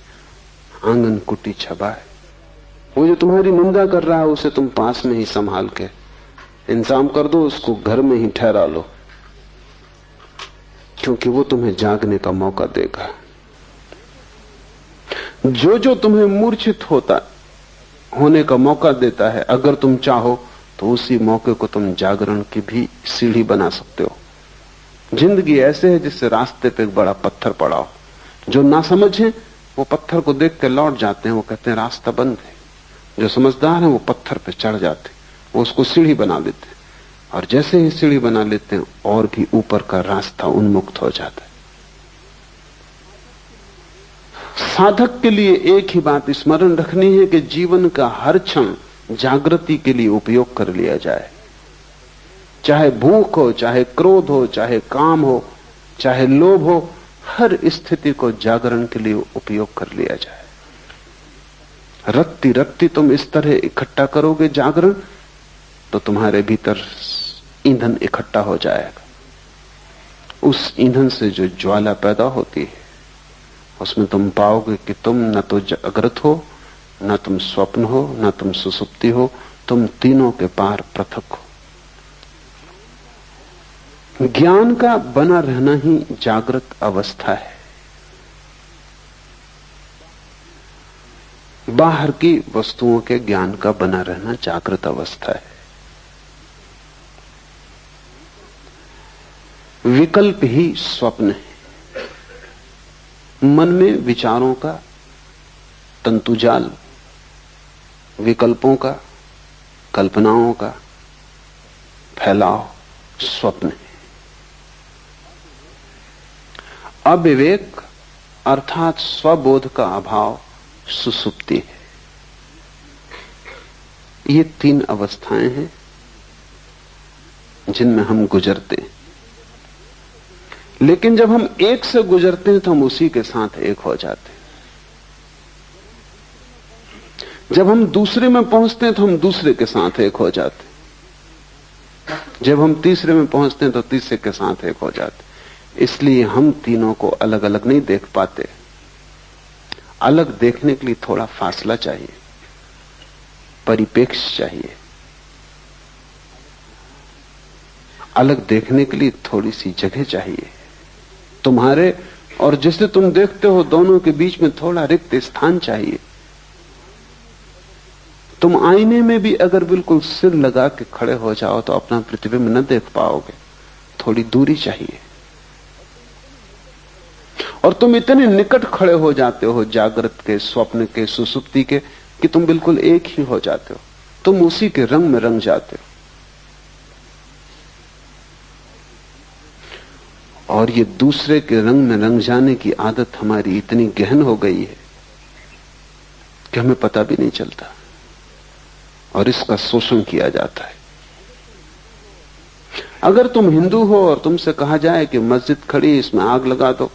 B: आंगन कुटी छबाए। वो जो तुम्हारी निंदा कर रहा है उसे तुम पास में ही संभाल के इंतजाम कर दो, उसको घर में ही ठहरा लो, क्योंकि वो तुम्हें जागने का मौका देगा। जो तुम्हें मूर्छित होने का मौका देता है, अगर तुम चाहो तो उसी मौके को तुम जागरण की भी सीढ़ी बना सकते हो। जिंदगी ऐसे है जिससे रास्ते पे एक बड़ा पत्थर पड़ा हो। जो ना समझे वो पत्थर को देख के लौट जाते हैं, वो कहते हैं रास्ता बंद है। जो समझदार है वो पत्थर पे चढ़ जाते, वो उसको सीढ़ी बना लेते हैं, और जैसे ही सीढ़ी बना लेते हैं और भी ऊपर का रास्ता उन्मुक्त हो जाता है। साधक के लिए एक ही बात स्मरण रखनी है कि जीवन का हर क्षण जागृति के लिए उपयोग कर लिया जाए। चाहे भूख हो, चाहे क्रोध हो, चाहे काम हो, चाहे लोभ हो, हर स्थिति को जागरण के लिए उपयोग कर लिया जाए। रत्ती रत्ती तुम इस तरह इकट्ठा करोगे जागरण, तो तुम्हारे भीतर ईंधन इकट्ठा हो जाएगा। उस ईंधन से जो ज्वाला पैदा होती है उसमें तुम पाओगे कि तुम न तो जागृत हो, न तुम स्वप्न हो, न तुम सुसुप्ति हो, तुम तीनों के पार पृथक हो। ज्ञान का बना रहना ही जागृत अवस्था है। बाहर की वस्तुओं के ज्ञान का बना रहना जागृत अवस्था है। विकल्प ही स्वप्न है। मन में विचारों का तंतुजाल, विकल्पों का, कल्पनाओं का फैलाव स्वप्न है। अविवेक अर्थात स्वबोध का अभाव सुसुप्ति है। ये 3 अवस्थाएं हैं जिनमें हम गुजरते हैं। लेकिन जब हम एक से गुजरते हैं तो हम उसी के साथ एक हो जाते हैं। जब हम दूसरे में पहुंचते हैं तो हम दूसरे के साथ एक हो जाते हैं। जब हम तीसरे में पहुंचते हैं तो तीसरे के साथ एक हो जाते हैं। इसलिए हम तीनों को अलग अलग नहीं देख पाते। अलग देखने के लिए थोड़ा फासला चाहिए, परिपेक्ष चाहिए। अलग देखने के लिए थोड़ी सी जगह चाहिए। तुम्हारे और जिसे तुम देखते हो दोनों के बीच में थोड़ा रिक्त स्थान चाहिए। तुम आईने में भी अगर बिल्कुल सिर लगा के खड़े हो जाओ तो अपना प्रतिबिंब न देख पाओगे, थोड़ी दूरी चाहिए। और तुम इतने निकट खड़े हो जाते हो जागृत के, स्वप्न के, सुसुप्ति के, कि तुम बिल्कुल एक ही हो जाते हो। तुम उसी के रंग में रंग जाते हो। और ये दूसरे के रंग में रंग जाने की आदत हमारी इतनी गहन हो गई है कि हमें पता भी नहीं चलता, और इसका शोषण किया जाता है। अगर तुम हिंदू हो और तुमसे कहा जाए कि मस्जिद खड़ी, इसमें आग लगा दो,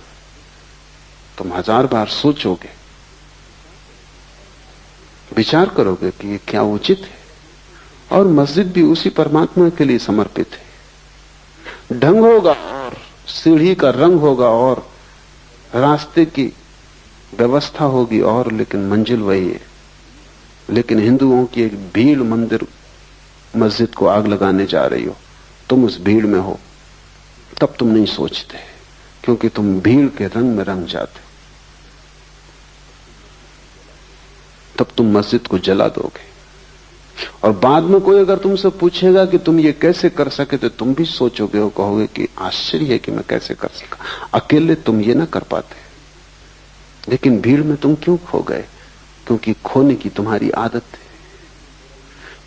B: तुम 1000 बार सोचोगे, विचार करोगे कि ये क्या उचित है। और मस्जिद भी उसी परमात्मा के लिए समर्पित है। ढंग होगा और सीढ़ी का रंग होगा और रास्ते की व्यवस्था होगी और, लेकिन मंजिल वही है। लेकिन हिंदुओं की एक भीड़ मंदिर मस्जिद को आग लगाने जा रही हो, तुम उस भीड़ में हो, तब तुम नहीं सोचते, क्योंकि तुम भीड़ के रंग में रंग जाते, तब तुम मस्जिद को जला दोगे। और बाद में कोई अगर तुमसे पूछेगा कि तुम ये कैसे कर सके, तो तुम भी सोचोगे और कहोगे कि आश्चर्य है कि मैं कैसे कर सका, अकेले तुम ये ना कर पाते। लेकिन भीड़ में तुम क्यों खो गए? क्योंकि खोने की तुम्हारी आदत है।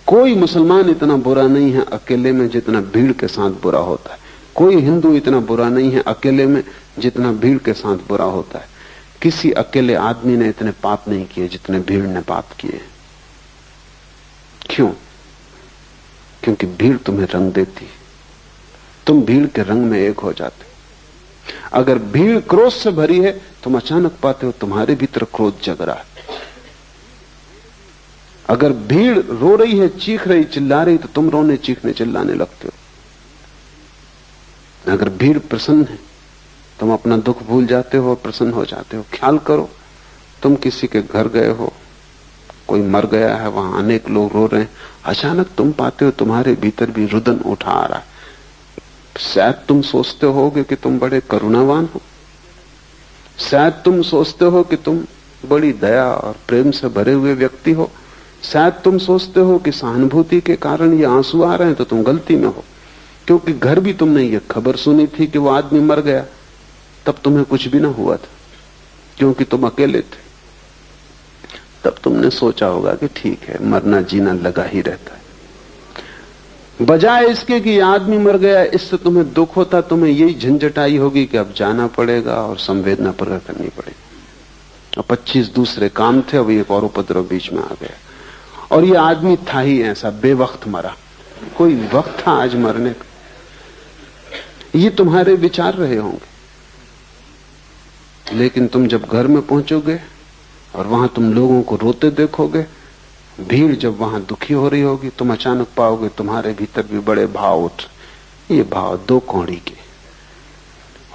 B: कोई मुसलमान इतना बुरा नहीं है अकेले में जितना भीड़ के साथ बुरा होता है। कोई हिंदू इतना बुरा नहीं है अकेले में जितना भीड़ के साथ बुरा होता है। किसी अकेले आदमी ने इतने पाप नहीं किए जितने भीड़ ने पाप किए। क्यों? क्योंकि भीड़ तुम्हें रंग देती, तुम भीड़ के रंग में एक हो जाते। अगर भीड़ क्रोध से भरी है, तुम अचानक पाते हो तुम्हारे भीतर क्रोध जग रहा है। अगर भीड़ रो रही है, चीख रही, चिल्ला रही, तो तुम रोने, चीखने, चिल्लाने लगते हो। अगर भीड़ प्रसन्न है, तुम अपना दुख भूल जाते हो और प्रसन्न हो जाते हो। ख्याल करो, तुम किसी के घर गए हो, कोई मर गया है, वहां अनेक लोग रो रहे हैं, अचानक तुम पाते हो तुम्हारे भीतर भी रुदन उठा आ रहा है। शायद तुम सोचते होगे कि तुम बड़े करुणावान हो, शायद तुम सोचते हो कि तुम बड़ी दया और प्रेम से भरे हुए व्यक्ति हो, शायद तुम सोचते हो कि सहानुभूति के कारण ये आंसू आ रहे हैं, तो तुम गलती में हो। क्योंकि घर भी तुमने ये खबर सुनी थी कि वो आदमी मर गया, तब तुम्हें कुछ भी ना हुआ था, क्योंकि तुम अकेले थे। तब तुमने सोचा होगा कि ठीक है, मरना जीना लगा ही रहता है। बजाय इसके कि ये आदमी मर गया, इससे तुम्हें दुख होता, तुम्हें यही झंझट आई होगी कि अब जाना पड़ेगा और संवेदना प्रकट करनी पड़ेगी। और 25 दूसरे काम थे, अब एक और उपद्रव बीच में आ गया। और ये आदमी था ही ऐसा, बेवक्त मरा, कोई वक्त था आज मरने का। ये तुम्हारे विचार रहे होंगे। लेकिन तुम जब घर में पहुंचोगे और वहां तुम लोगों को रोते देखोगे, भीड़ जब वहां दुखी हो रही होगी, तुम अचानक पाओगे तुम्हारे भीतर भी बड़े भाव उठ। ये भाव 2 कौड़ी के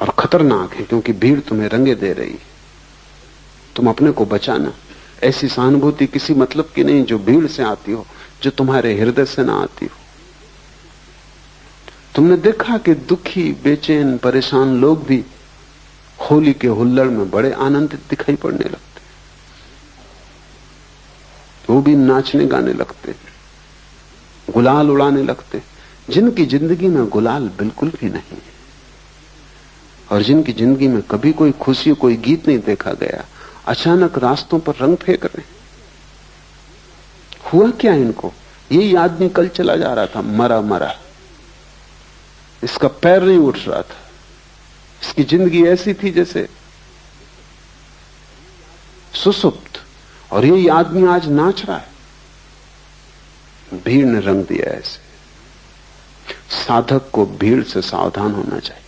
B: और खतरनाक है, क्योंकि भीड़ तुम्हें रंगे दे रही है। तुम अपने को बचाना। ऐसी सहानुभूति किसी मतलब की नहीं जो भीड़ से आती हो, जो तुम्हारे हृदय से ना आती हो। तुमने देखा कि दुखी, बेचैन, परेशान लोग भी होली के हुल्लड़ में बड़े आनंदित दिखाई पड़ने लगते। वो भी नाचने गाने लगते, गुलाल उड़ाने लगते। जिनकी जिंदगी में गुलाल बिल्कुल भी नहीं है और जिनकी जिंदगी में कभी कोई खुशी, कोई गीत नहीं देखा गया, अचानक रास्तों पर रंग फेंक रहे। हुआ क्या इनको? यही आदमी कल चला जा रहा था, मरा मरा, इसका पैर नहीं उठ रहा था, इसकी जिंदगी ऐसी थी जैसे सुसुप्त, और यही आदमी आज नाच रहा है। भीड़ ने रंग दिया ऐसे। साधक को भीड़ से सावधान होना चाहिए।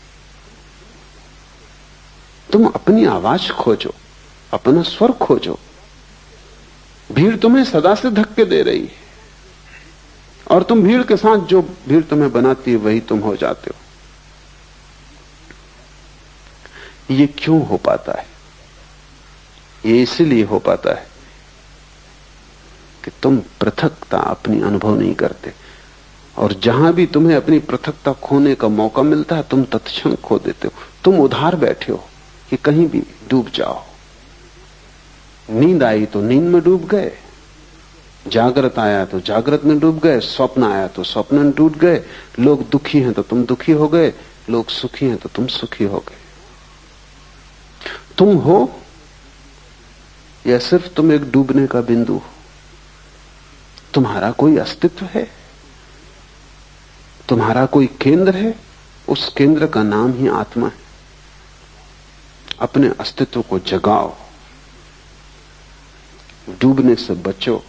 B: तुम अपनी आवाज खोजो, अपना स्वर खोजो। भीड़ तुम्हें सदा से धक्के दे रही है और तुम भीड़ के साथ, जो भीड़ तुम्हें बनाती है वही तुम हो जाते हो। ये क्यों हो पाता है? ये इसलिए हो पाता है कि तुम पृथकता अपनी अनुभव नहीं करते, और जहां भी तुम्हें अपनी पृथकता खोने का मौका मिलता है, तुम तत्क्षण खो देते हो। तुम उधार बैठे हो कि कहीं भी डूब जाओ। नींद आई तो नींद में डूब गए, जागृत आया तो जागृत में डूब गए, स्वप्न आया तो स्वप्न में डूब गए। लोग दुखी हैं तो तुम दुखी हो गए, लोग सुखी हैं तो तुम सुखी हो गए। तुम हो या सिर्फ तुम एक डूबने का बिंदु हो? तुम्हारा कोई अस्तित्व है? तुम्हारा कोई केंद्र है? उस केंद्र का नाम ही आत्मा है। अपने अस्तित्व को जगाओ, डूबने से बचो।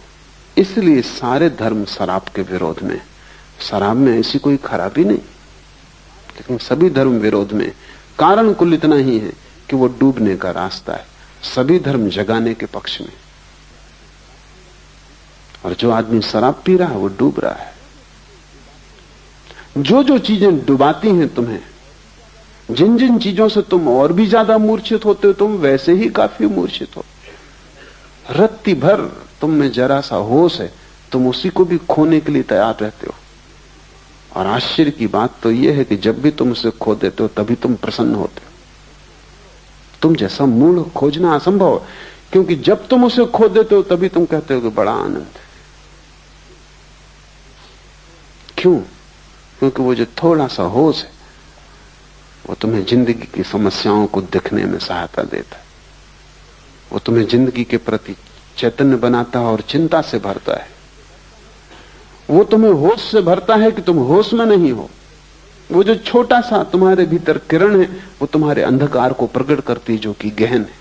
B: इसलिए सारे धर्म शराब के विरोध में। शराब में ऐसी कोई खराबी नहीं, लेकिन सभी धर्म विरोध में। कारण कुल इतना ही है कि वो डूबने का रास्ता है। सभी धर्म जगाने के पक्ष में। और जो आदमी शराब पी रहा है वो डूब रहा है। जो जो चीजें डुबाती हैं तुम्हें, जिन जिन चीजों से तुम और भी ज्यादा मूर्छित होते हो, तुम वैसे ही काफी मूर्छित हो। रत्ती भर तुम में जरा सा होश है, तुम उसी को भी खोने के लिए तैयार रहते हो। और आश्चर्य की बात तो यह है कि जब भी तुम उसे खो देते हो तभी तुम प्रसन्न होते हो। तुम जैसा मूल खोजना असंभव है, क्योंकि जब तुम उसे खो देते हो तभी तुम कहते हो कि बड़ा आनंद है। क्यों? क्योंकि वो जो थोड़ा सा होश है वो तुम्हें जिंदगी की समस्याओं को देखने में सहायता देता है। वो तुम्हें जिंदगी के प्रति चैतन्य बनाता है और चिंता से भरता है। वो तुम्हें होश से भरता है कि तुम होश में नहीं हो। वो जो छोटा सा तुम्हारे भीतर किरण है वो तुम्हारे अंधकार को प्रकट करती, जो कि गहन है।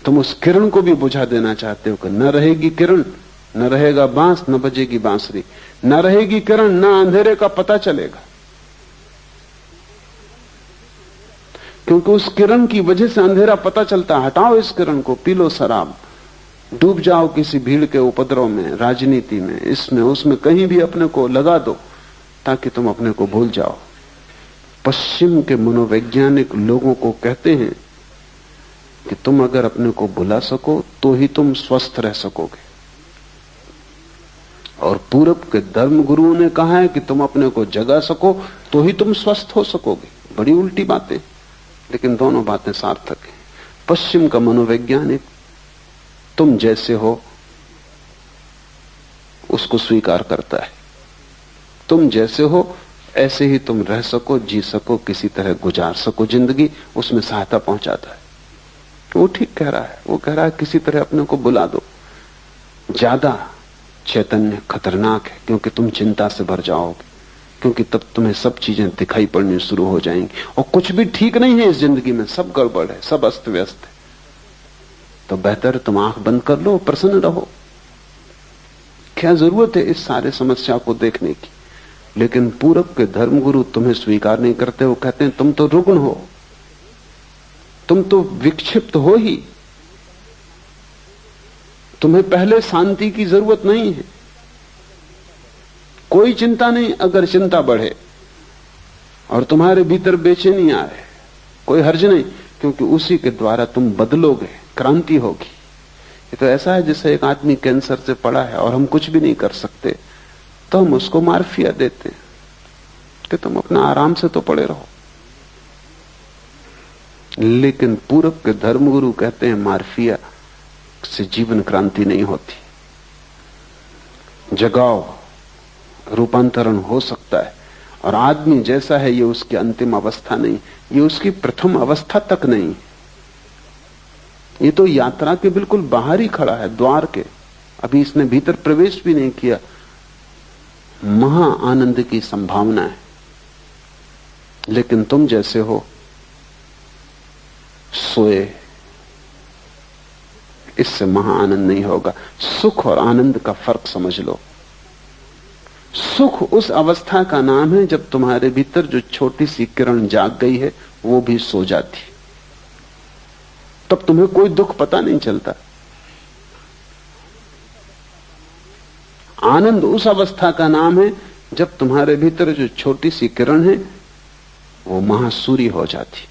B: तुम उस किरण को भी बुझा देना चाहते हो कि न रहेगी किरण, न रहेगा बांस, न बजेगी बांसुरी, न रहेगी किरण, न अंधेरे का पता चलेगा। क्योंकि उस किरण की वजह से अंधेरा पता चलता। हटाओ इस किरण को, पी लो शराब, डूब जाओ किसी भीड़ के उपद्रव में, राजनीति में, इसमें उसमें, कहीं भी अपने को लगा दो ताकि तुम अपने को भूल जाओ। पश्चिम के मनोवैज्ञानिक लोगों को कहते हैं कि तुम अगर अपने को भुला सको तो ही तुम स्वस्थ रह सकोगे। और पूरब के धर्म गुरुओं ने कहा है कि तुम अपने को जगा सको तो ही तुम स्वस्थ हो सकोगे। बड़ी उल्टी बातें, लेकिन दोनों बातें सार्थक हैं। पश्चिम का मनोवैज्ञानिक तुम जैसे हो उसको स्वीकार करता है। तुम जैसे हो ऐसे ही तुम रह सको, जी सको, किसी तरह गुजार सको जिंदगी, उसमें सहायता पहुंचाता है। वो ठीक कह रहा है। वो कह रहा है किसी तरह अपने को बुला दो। ज्यादा चैतन्य खतरनाक है, क्योंकि तुम चिंता से भर जाओगे, क्योंकि तब तुम्हें सब चीजें दिखाई पड़नी शुरू हो जाएंगी और कुछ भी ठीक नहीं है इस जिंदगी में, सब गड़बड़ है, सब अस्त व्यस्त है। तो बेहतर तुम आंख बंद कर लो, प्रसन्न रहो। क्या जरूरत है इस सारे समस्या को देखने की? लेकिन पूरब के धर्मगुरु तुम्हें स्वीकार नहीं करते। वो कहते हैं तुम तो रुग्ण हो, तुम तो विक्षिप्त हो ही, तुम्हें पहले शांति की जरूरत नहीं है। कोई चिंता नहीं अगर चिंता बढ़े और तुम्हारे भीतर बेचैनी आए, कोई हर्ज नहीं, क्योंकि उसी के द्वारा तुम बदलोगे, क्रांति होगी। ये तो ऐसा है जैसे एक आदमी कैंसर से पड़ा है और हम कुछ भी नहीं कर सकते, तो हम उसको मार्फिया देते हैं कि तुम अपना आराम से तो पड़े रहो। लेकिन पूरब के धर्मगुरु कहते हैं मार्फिया से जीवन क्रांति नहीं होती। जगाओ, रूपांतरण हो सकता है। और आदमी जैसा है ये उसकी अंतिम अवस्था नहीं, ये उसकी प्रथम अवस्था तक नहीं। ये तो यात्रा के बिल्कुल बाहर ही खड़ा है, द्वार के। अभी इसने भीतर प्रवेश भी नहीं किया। महा आनंद की संभावना है। लेकिन तुम जैसे हो सोए, इससे महा आनंद नहीं होगा। सुख और आनंद का फर्क समझ लो। सुख उस अवस्था का नाम है जब तुम्हारे भीतर जो छोटी सी किरण जाग गई है वो भी सो जाती, तब तुम्हें कोई दुख पता नहीं चलता। आनंद उस अवस्था का नाम है जब तुम्हारे भीतर जो छोटी सी किरण है वो महासूरी हो जाती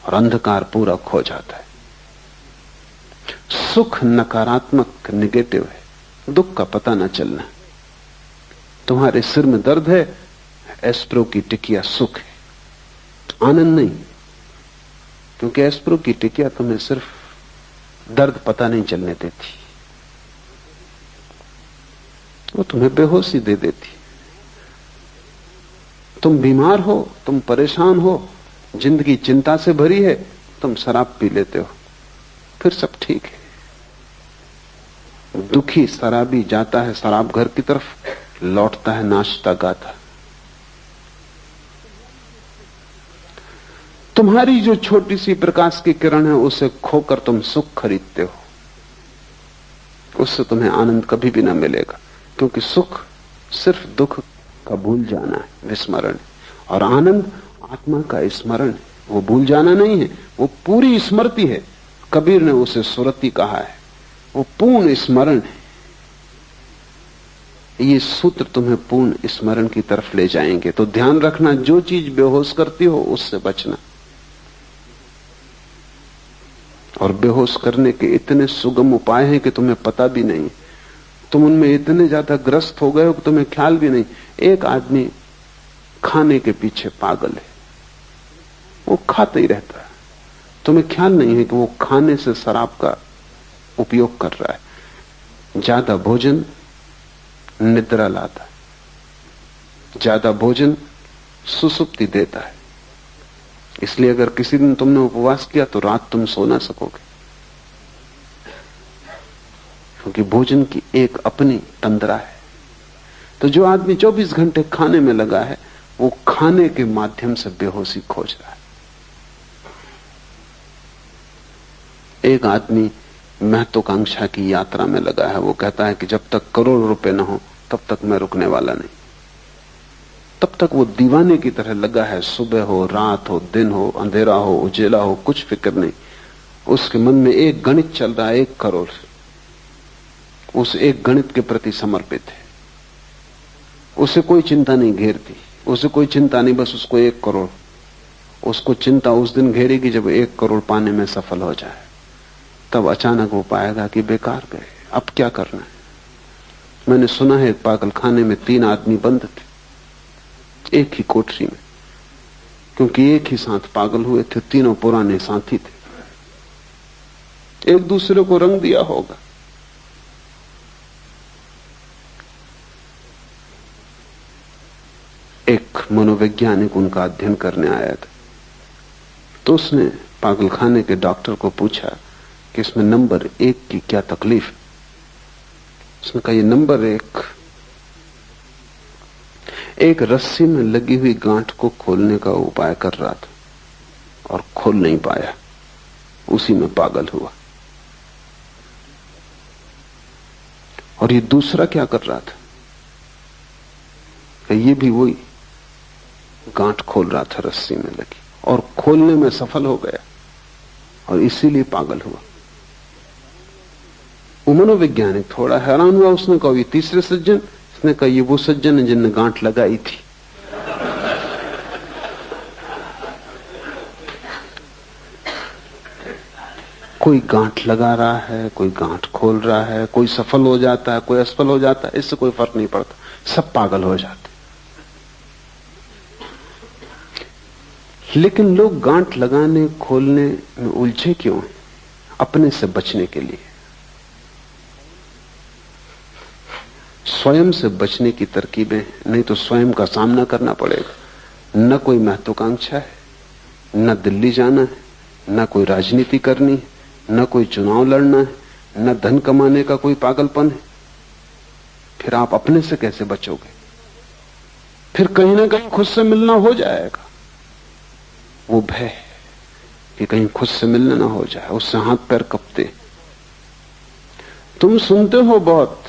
B: और अंधकार पूरा खो जाता है। सुख नकारात्मक, निगेटिव है, दुख का पता न चलना। तुम्हारे सिर में दर्द है, एस्प्रो की टिकिया सुख है, आनंद नहीं। क्योंकि एस्प्रो की टिकिया तुम्हें सिर्फ दर्द पता नहीं चलने देती, वो तुम्हें बेहोशी दे देती। तुम बीमार हो, तुम परेशान हो, जिंदगी चिंता से भरी है, तुम शराब पी लेते हो, फिर सब ठीक है। दुखी शराबी जाता है शराब घर की तरफ, लौटता है नाचता गाता। तुम्हारी जो छोटी सी प्रकाश की किरण है उसे खोकर तुम सुख खरीदते हो, उससे तुम्हें आनंद कभी भी ना मिलेगा। क्योंकि सुख सिर्फ दुख का भूल जाना है, विस्मरण है, और आनंद आत्मा का स्मरण है। वो भूल जाना नहीं है, वो पूरी स्मृति है। कबीर ने उसे सुरति कहा है, वो पूर्ण स्मरण है। ये सूत्र तुम्हें पूर्ण स्मरण की तरफ ले जाएंगे। तो ध्यान रखना, जो चीज बेहोश करती हो उससे बचना। और बेहोश करने के इतने सुगम उपाय हैं कि तुम्हें पता भी नहीं, तुम उनमें इतने ज्यादा ग्रस्त हो गए हो कि तुम्हें ख्याल भी नहीं। एक आदमी खाने के पीछे पागल है, वो खाता ही रहता है, तुम्हें ख्याल नहीं है कि वो खाने से शराब का उपयोग कर रहा है। ज्यादा भोजन निद्रा लाता है, ज्यादा भोजन सुसुप्ति देता है। इसलिए अगर किसी दिन तुमने उपवास किया तो रात तुम सो ना सकोगे, क्योंकि भोजन की एक अपनी तंद्रा है। तो जो आदमी 24 घंटे खाने में लगा है, वो खाने के माध्यम से बेहोशी खोज रहा है। एक आदमी महत्वाकांक्षा की यात्रा में लगा है, वो कहता है कि जब तक करोड़ रुपए न हो तब तक मैं रुकने वाला नहीं। तब तक वो दीवाने की तरह लगा है, सुबह हो, रात हो, दिन हो, अंधेरा हो, उजेला हो, कुछ फिक्र नहीं। उसके मन में एक गणित चल रहा है, 1 करोड़। उस एक गणित के प्रति समर्पित है, उसे कोई चिंता नहीं घेरती, उसे कोई चिंता नहीं, बस उसको 1 करोड़। उसको चिंता उस दिन घेरेगी जब 1 करोड़ पाने में सफल हो जाए। तब अचानक वो पाएगा कि बेकार गए, अब क्या करना है। मैंने सुना है एक पागलखाने में 3 आदमी बंद थे एक ही कोठरी में, क्योंकि एक ही साथ पागल हुए थे, तीनों पुराने साथी थे, एक दूसरे को रंग दिया होगा। एक मनोवैज्ञानिक उनका अध्ययन करने आया था, तो उसने पागलखाने के डॉक्टर को पूछा कि इसमें नंबर 1 की क्या तकलीफ है। उसने कहा, ये नंबर 1 एक रस्सी में लगी हुई गांठ को खोलने का उपाय कर रहा था और खोल नहीं पाया, उसी में पागल हुआ। और ये दूसरा क्या कर रहा था कि ये भी वही गांठ खोल रहा था रस्सी में लगी, और खोलने में सफल हो गया और इसीलिए पागल हुआ। वो मनोवैज्ञानिक थोड़ा हैरान हुआ। उसने कहा, ये तीसरे सज्जन? उसने कहा, ये वो सज्जन है जिनने गांठ लगाई थी। कोई गांठ लगा रहा है, कोई गांठ खोल रहा है, कोई सफल हो जाता है, कोई असफल हो जाता है, इससे कोई फर्क नहीं पड़ता, सब पागल हो जाते। लेकिन लोग गांठ लगाने खोलने में उलझे क्यों हैं? अपने से बचने के लिए। स्वयं से बचने की तरकीबें, नहीं तो स्वयं का सामना करना पड़ेगा। न कोई महत्वाकांक्षा है, न दिल्ली जाना है, न कोई राजनीति करनी है, न कोई चुनाव लड़ना है, न धन कमाने का कोई पागलपन है। फिर आप अपने से कैसे बचोगे? फिर कहीं ना कहीं खुद से मिलना हो जाएगा। वो भय कि कहीं खुद से मिलना ना हो जाए, उससे हाथ पैर कपते। तुम सुनते हो बहुत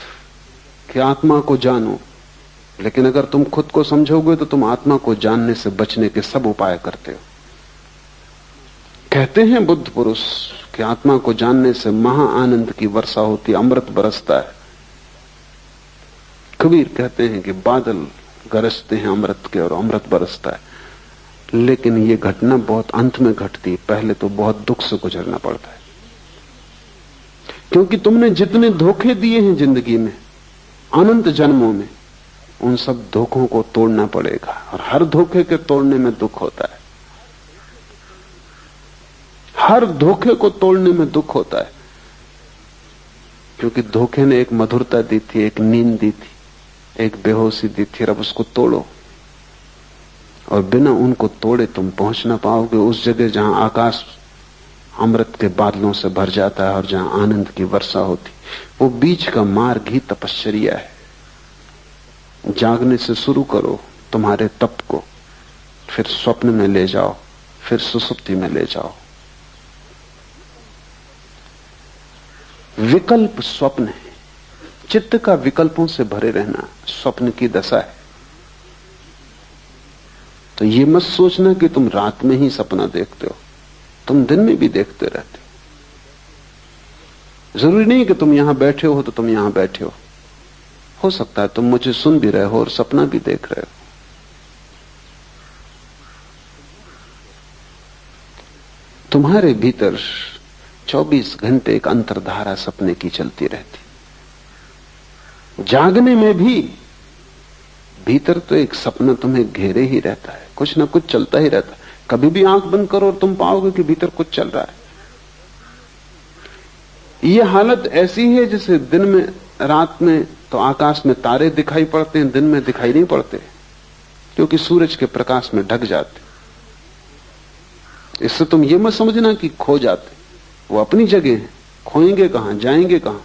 B: कि आत्मा को जानो, लेकिन अगर तुम खुद को समझोगे तो तुम आत्मा को जानने से बचने के सब उपाय करते हो। कहते हैं बुद्ध पुरुष कि आत्मा को जानने से महा आनंद की वर्षा होती, अमृत बरसता है। कबीर कहते हैं कि बादल गरजते हैं अमृत के और अमृत बरसता है। लेकिन ये घटना बहुत अंत में घटती, पहले तो बहुत दुख से गुजरना पड़ता है। क्योंकि तुमने जितने धोखे दिए हैं जिंदगी में, अनंत जन्मों में, उन सब धोखों को तोड़ना पड़ेगा। और हर धोखे के तोड़ने में दुख होता है, हर धोखे को तोड़ने में दुख होता है। क्योंकि धोखे ने एक मधुरता दी थी, एक नींद दी थी, एक बेहोशी दी थी। अब उसको तोड़ो, और बिना उनको तोड़े तुम पहुंच ना पाओगे उस जगह जहां आकाश अमृत के बादलों से भर जाता है और जहां आनंद की वर्षा होती। वो बीच का मार्ग ही तपश्चर्या है। जागने से शुरू करो तुम्हारे तप को, फिर स्वप्न में ले जाओ, फिर सुसुप्ति में ले जाओ। विकल्प स्वप्न है, चित्त का विकल्पों से भरे रहना स्वप्न की दशा है। तो ये मत सोचना कि तुम रात में ही सपना देखते हो, तुम दिन में भी देखते रहते हो। जरूरी नहीं कि तुम यहां बैठे हो तो तुम यहां बैठे हो सकता है तुम मुझे सुन भी रहे हो और सपना भी देख रहे हो। तुम्हारे भीतर 24 घंटे एक अंतर्धारा सपने की चलती रहती। जागने में भी भीतर तो एक सपना तुम्हें घेरे ही रहता है, कुछ ना कुछ चलता ही रहता है। कभी भी आंख बंद करो और तुम पाओगे कि भीतर कुछ चल रहा है। यह हालत ऐसी है जैसे दिन में, रात में तो आकाश में तारे दिखाई पड़ते हैं, दिन में दिखाई नहीं पड़ते क्योंकि सूरज के प्रकाश में ढक जाते। इससे तुम ये मत समझना कि खो जाते, वो अपनी जगह है, खोएंगे कहां, जाएंगे कहां।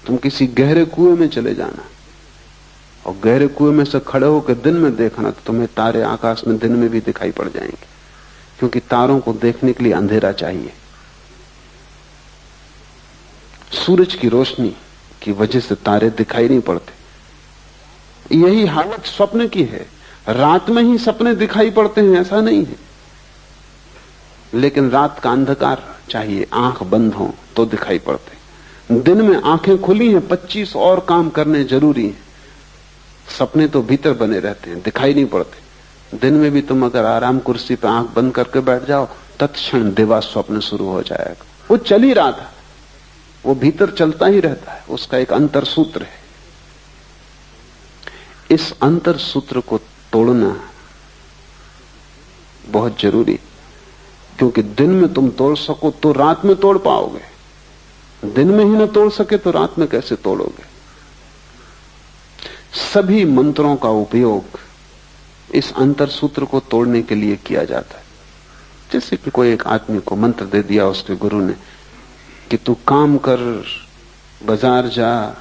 B: तुम किसी गहरे कुएं में चले जाना और गहरे कुएं में से खड़े होकर दिन में देखना तो तुम्हें तारे आकाश में दिन में भी दिखाई पड़ जाएंगे, क्योंकि तारों को देखने के लिए अंधेरा चाहिए। सूरज की रोशनी की वजह से तारे दिखाई नहीं पड़ते। यही हालत स्वप्न की है। रात में ही सपने दिखाई पड़ते हैं ऐसा नहीं है, लेकिन रात का अंधकार चाहिए, आंख बंद हो तो दिखाई पड़ते। दिन में आंखें खुली हैं, 25 और काम करने जरूरी हैं। सपने तो भीतर बने रहते हैं, दिखाई नहीं पड़ते। दिन में भी तुम अगर आराम कुर्सी पर आंख बंद करके बैठ जाओ, तत्क्षण दिवा स्वप्न शुरू हो जाएगा। वो चल ही रहा था, वो भीतर चलता ही रहता है, उसका एक अंतर सूत्र है। इस अंतर सूत्र को तोड़ना बहुत जरूरी, क्योंकि दिन में तुम तोड़ सको तो रात में तोड़ पाओगे, दिन में ही ना तोड़ सके तो रात में कैसे तोड़ोगे। सभी मंत्रों का उपयोग इस अंतर सूत्र को तोड़ने के लिए किया जाता है। जैसे कि कोई एक आदमी को मंत्र दे दिया उसके गुरु ने कि तू काम कर, बाजार जा,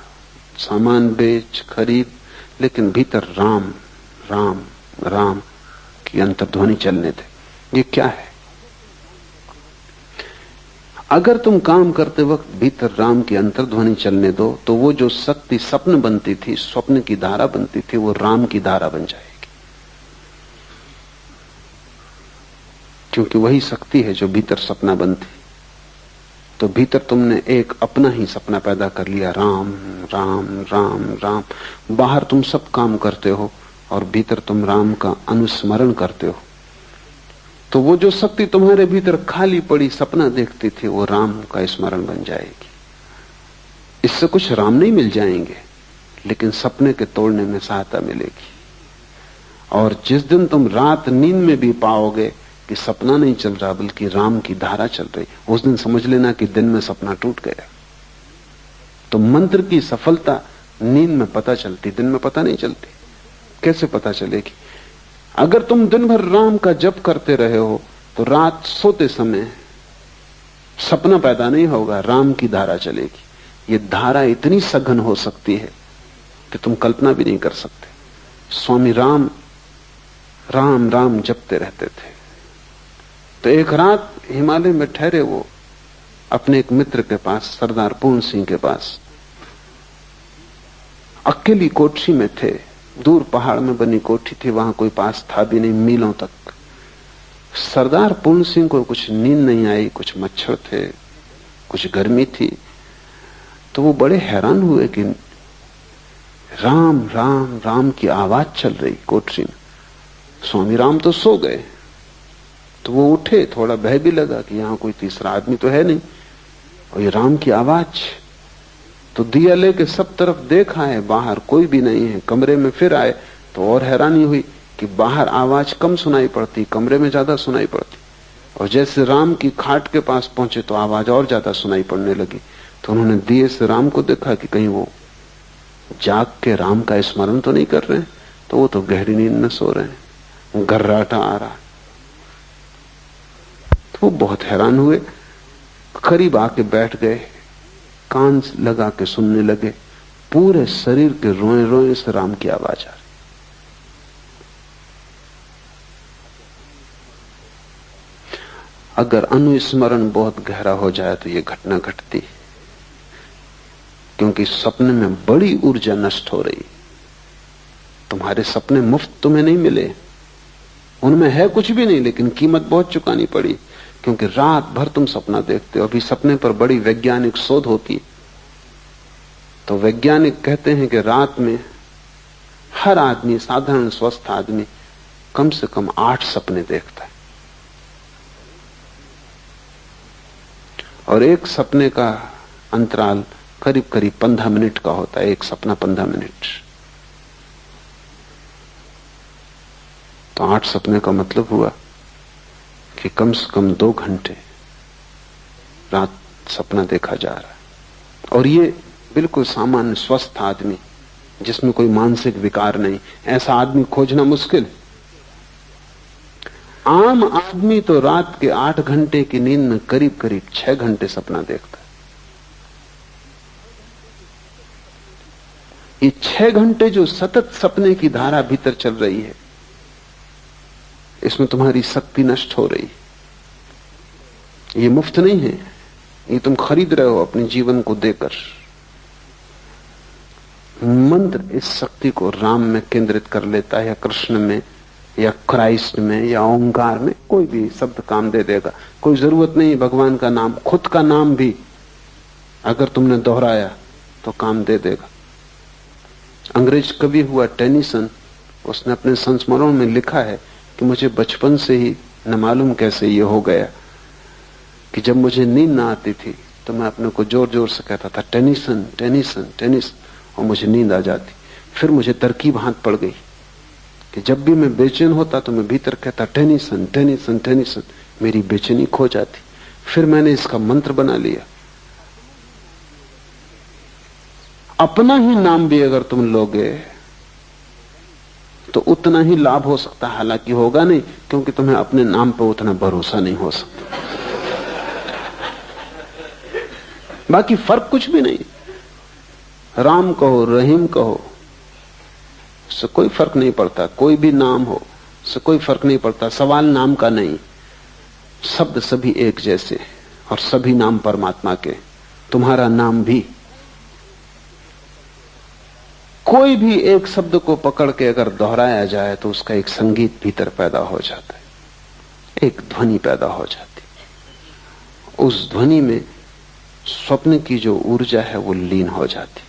B: सामान बेच, खरीद, लेकिन भीतर राम राम राम की अंतर्ध्वनि चलने दे। ये क्या है? अगर तुम काम करते वक्त भीतर राम की अंतर्ध्वनि चलने दो तो वो जो शक्ति स्वप्न बनती थी, स्वप्न की धारा बनती थी, वो राम की धारा बन जाएगी, क्योंकि वही शक्ति है जो भीतर सपना बनती। तो भीतर तुमने एक अपना ही सपना पैदा कर लिया, राम राम राम राम। बाहर तुम सब काम करते हो और भीतर तुम राम का अनुस्मरण करते हो। तो वो जो शक्ति तुम्हारे भीतर खाली पड़ी सपना देखती थी, वो राम का स्मरण बन जाएगी। इससे कुछ राम नहीं मिल जाएंगे, लेकिन सपने के तोड़ने में सहायता मिलेगी। और जिस दिन तुम रात नींद में भी पाओगे कि सपना नहीं चल रहा बल्कि राम की धारा चल रही, उस दिन समझ लेना कि दिन में सपना टूट गया। तो मंत्र की सफलता नींद में पता चलती, दिन में पता नहीं चलती। कैसे पता चलेगी? अगर तुम दिन भर राम का जप करते रहे हो तो रात सोते समय सपना पैदा नहीं होगा, राम की धारा चलेगी। ये धारा इतनी सघन हो सकती है कि तुम कल्पना भी नहीं कर सकते। स्वामी राम राम राम जपते रहते थे। तो एक रात हिमालय में ठहरे वो अपने एक मित्र के पास, सरदार पूर्ण सिंह के पास, अकेली कोठरी में थे। दूर पहाड़ में बनी कोठी थी, वहां कोई पास था भी नहीं, मीलों तक। सरदार पूर्ण सिंह को कुछ नींद नहीं आई, कुछ मच्छर थे, कुछ गर्मी थी। तो वो बड़े हैरान हुए कि राम राम राम की आवाज चल रही कोठरी में। स्वामी राम तो सो गए। तो वो उठे, थोड़ा भय भी लगा कि यहां कोई तीसरा आदमी तो है नहीं और ये राम की आवाज। तो दिया लेके सब तरफ देखा है, बाहर कोई भी नहीं है। कमरे में फिर आए तो और हैरानी हुई कि बाहर आवाज कम सुनाई पड़ती, कमरे में ज्यादा सुनाई पड़ती। और जैसे राम की खाट के पास पहुंचे तो आवाज और ज्यादा सुनाई पड़ने लगी। तो उन्होंने दिए से राम को देखा कि कहीं वो जाग के राम का स्मरण तो नहीं कर रहे हैं। तो वो तो गहरी नींद में सो रहे हैं, गर्राटा आ रहा। तो वो बहुत हैरान हुए, करीब आके बैठ गए, कान लगा के सुनने लगे। पूरे शरीर के रोए रोए से राम की आवाज आ रही। अगर अनुस्मरण बहुत गहरा हो जाए तो यह घटना घटती, क्योंकि सपने में बड़ी ऊर्जा नष्ट हो रही। तुम्हारे सपने मुफ्त तुम्हें नहीं मिले, उनमें है कुछ भी नहीं, लेकिन कीमत बहुत चुकानी पड़ी, क्योंकि रात भर तुम सपना देखते हो। अभी सपने पर बड़ी वैज्ञानिक शोध होती है। तो वैज्ञानिक कहते हैं कि रात में हर आदमी, साधारण स्वस्थ आदमी, कम से कम 8 सपने देखता है, और एक सपने का अंतराल करीब करीब 15 मिनट का होता है। एक सपना 15 मिनट, तो 8 सपने का मतलब हुआ कि कम से कम 2 घंटे रात सपना देखा जा रहा है। और ये बिल्कुल सामान्य स्वस्थ आदमी जिसमें कोई मानसिक विकार नहीं, ऐसा आदमी खोजना मुश्किल है। आम आदमी तो रात के 8 घंटे की नींद में करीब करीब 6 घंटे सपना देखता है। ये 6 घंटे जो सतत सपने की धारा भीतर चल रही है, इसमें तुम्हारी शक्ति नष्ट हो रही है। ये मुफ्त नहीं है, ये तुम खरीद रहे हो अपने जीवन को देकर। मंत्र इस शक्ति को राम में केंद्रित कर लेता है, या कृष्ण में, या क्राइस्ट में, या ओंकार में, कोई भी शब्द काम दे देगा। कोई जरूरत नहीं भगवान का नाम, खुद का नाम भी अगर तुमने दोहराया तो काम दे देगा। अंग्रेज कवि हुआ टेनिसन, उसने अपने संस्मरण में लिखा है कि मुझे बचपन से ही न मालूम कैसे ये हो गया कि जब मुझे नींद ना आती थी तो मैं अपने को जोर जोर से कहता था टेनिसन टेनिसन टेनिसन, और मुझे नींद आ जाती। फिर मुझे तरकीब हाथ पड़ गई कि जब भी मैं बेचैन होता तो मैं भीतर कहता टेनिसन टेनिसन टेनिसन, मेरी बेचैनी खो जाती। फिर मैंने इसका मंत्र बना लिया। अपना ही नाम भी अगर तुम लोगे तो उतना ही लाभ हो सकता है, हालांकि होगा नहीं, क्योंकि तुम्हें अपने नाम पर उतना भरोसा नहीं हो सकता। बाकी फर्क कुछ भी नहीं, राम कहो रहीम कहो, उससे कोई फर्क नहीं पड़ता। कोई भी नाम हो, उससे कोई फर्क नहीं पड़ता। सवाल नाम का नहीं, शब्द सभी एक जैसे, और सभी नाम परमात्मा के। तुम्हारा नाम भी, कोई भी एक शब्द को पकड़ के अगर दोहराया जाए तो उसका एक संगीत भीतर पैदा हो जाता है, एक ध्वनि पैदा हो जाती। उस ध्वनि में स्वप्न की जो ऊर्जा है वो लीन हो जाती।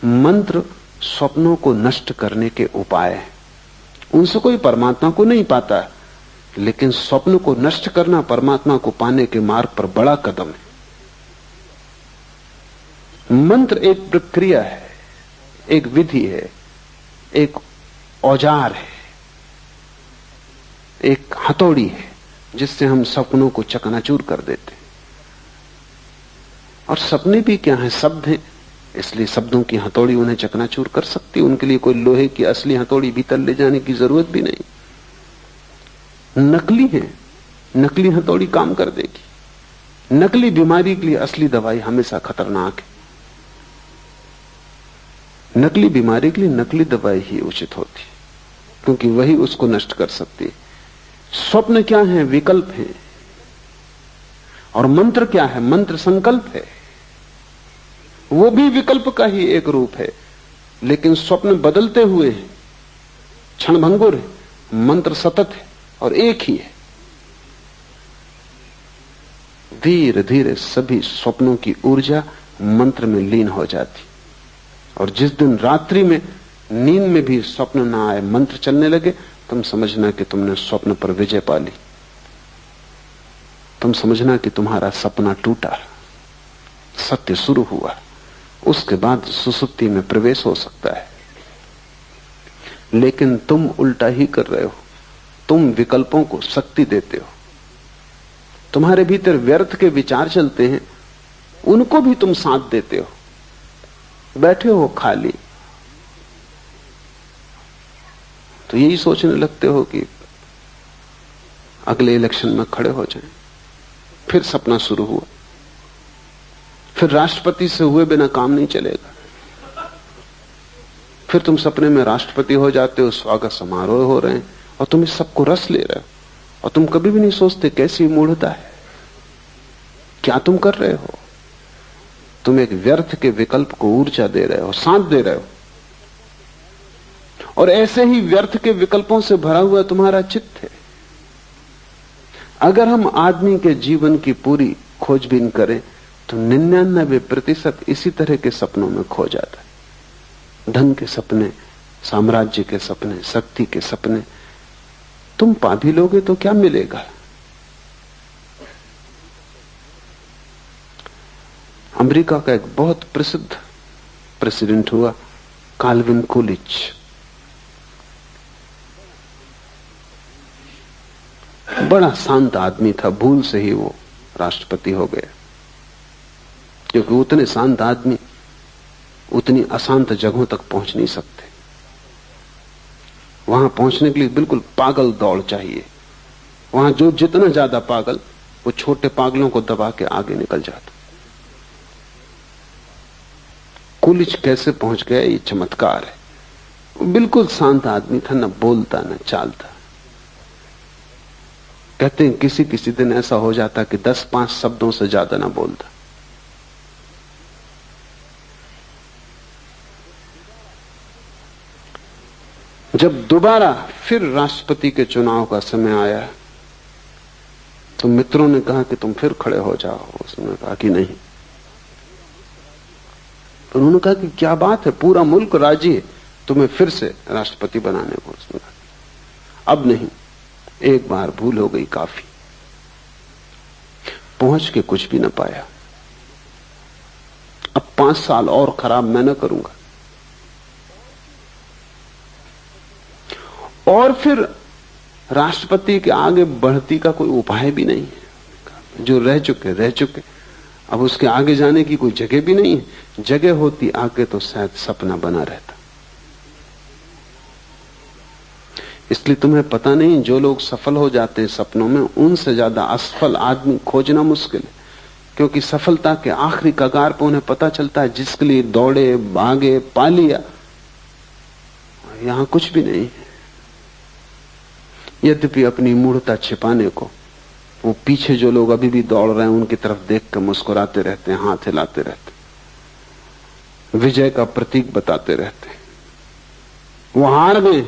B: मंत्र स्वप्नों को नष्ट करने के उपाय हैं। उनसे कोई परमात्मा को नहीं पाता, लेकिन स्वप्न को नष्ट करना परमात्मा को पाने के मार्ग पर बड़ा कदम है। मंत्र एक प्रक्रिया है, एक विधि है, एक औजार है, एक हथौड़ी है, जिससे हम सपनों को चकनाचूर कर देते हैं। और सपने भी क्या है, शब्द हैं, इसलिए शब्दों की हथौड़ी उन्हें चकनाचूर कर सकती है। उनके लिए कोई लोहे की असली हथौड़ी भीतर ले जाने की जरूरत भी नहीं। नकली है, नकली हथौड़ी काम कर देगी। नकली बीमारी के लिए असली दवाई हमेशा खतरनाक है। नकली बीमारी के लिए नकली दवाई ही उचित होती, क्योंकि वही उसको नष्ट कर सकती है। स्वप्न क्या है, विकल्प है। और मंत्र क्या है, मंत्र संकल्प है। वो भी विकल्प का ही एक रूप है, लेकिन स्वप्न बदलते हुए हैं, क्षणभंगुर है। मंत्र सतत है और एक ही है। धीरे धीरे सभी स्वप्नों की ऊर्जा मंत्र में लीन हो जाती। और जिस दिन रात्रि में नींद में भी स्वप्न ना आए, मंत्र चलने लगे, तुम समझना कि तुमने स्वप्न पर विजय पा ली। तुम समझना कि तुम्हारा सपना टूटा, सत्य शुरू हुआ। उसके बाद सुसुप्ति में प्रवेश हो सकता है। लेकिन तुम उल्टा ही कर रहे हो, तुम विकल्पों को शक्ति देते हो। तुम्हारे भीतर व्यर्थ के विचार चलते हैं, उनको भी तुम साथ देते हो। बैठे हो खाली तो यही सोचने लगते हो कि अगले इलेक्शन में खड़े हो जाएं। फिर सपना शुरू हुआ, फिर राष्ट्रपति से हुए बिना काम नहीं चलेगा। फिर तुम सपने में राष्ट्रपति हो जाते हो, स्वागत समारोह हो रहे हैं, और तुम इस सबको रस ले रहे हो। और तुम कभी भी नहीं सोचते कैसी मूढ़ता है, क्या तुम कर रहे हो। तुम एक व्यर्थ के विकल्प को ऊर्जा दे रहे हो, साथ दे रहे हो। और ऐसे ही व्यर्थ के विकल्पों से भरा हुआ तुम्हारा चित्त है। अगर हम आदमी के जीवन की पूरी खोजबीन करें तो 99% इसी तरह के सपनों में खो जाता है। धन के सपने, साम्राज्य के सपने, शक्ति के सपने। तुम पा भी लोगे तो क्या मिलेगा? अमेरिका का एक बहुत प्रसिद्ध प्रेसिडेंट हुआ, काल्विन कूलिच। बड़ा शांत आदमी था, भूल से ही वो राष्ट्रपति हो गया, क्योंकि उतने शांत आदमी उतनी अशांत जगहों तक पहुंच नहीं सकते। वहां पहुंचने के लिए बिल्कुल पागल दौड़ चाहिए। वहां जो जितना ज्यादा पागल, वो छोटे पागलों को दबा के आगे निकल जाता। कूलिच कैसे पहुंच गया, ये चमत्कार है। वो बिल्कुल शांत आदमी था, न बोलता न चालता। कहते हैं किसी किसी दिन ऐसा हो जाता कि 10-5 शब्दों से ज्यादा ना बोलता। जब दोबारा फिर राष्ट्रपति के चुनाव का समय आया तो मित्रों ने कहा कि तुम फिर खड़े हो जाओ। उसने कहा कि नहीं। तो उन्होंने कहा कि क्या बात है, पूरा मुल्क राजी है तुम्हें फिर से राष्ट्रपति बनाने को। उसने कहा अब नहीं, एक बार भूल हो गई काफी। पहुंच के कुछ भी न पाया। अब 5 साल और खराब मैं न करूंगा। और फिर राष्ट्रपति के आगे बढ़ती का कोई उपाय भी नहीं है। जो रह चुके रह चुके, अब उसके आगे जाने की कोई जगह भी नहीं है। जगह होती आगे तो शायद सपना बना रहता। इसलिए तुम्हें पता नहीं, जो लोग सफल हो जाते हैं सपनों में, उनसे ज्यादा असफल आदमी खोजना मुश्किल है। क्योंकि सफलता के आखिरी कगार पर उन्हें पता चलता है जिसके लिए दौड़े, भागे, पा लिया, यहां कुछ भी नहीं है। यद्यपि अपनी मूढ़ता छिपाने को वो पीछे जो लोग अभी भी दौड़ रहे हैं उनकी तरफ देख कर मुस्कुराते रहते हैं, हाथ हिलाते रहते हैं, विजय का प्रतीक बताते रहते हैं। वो हार गए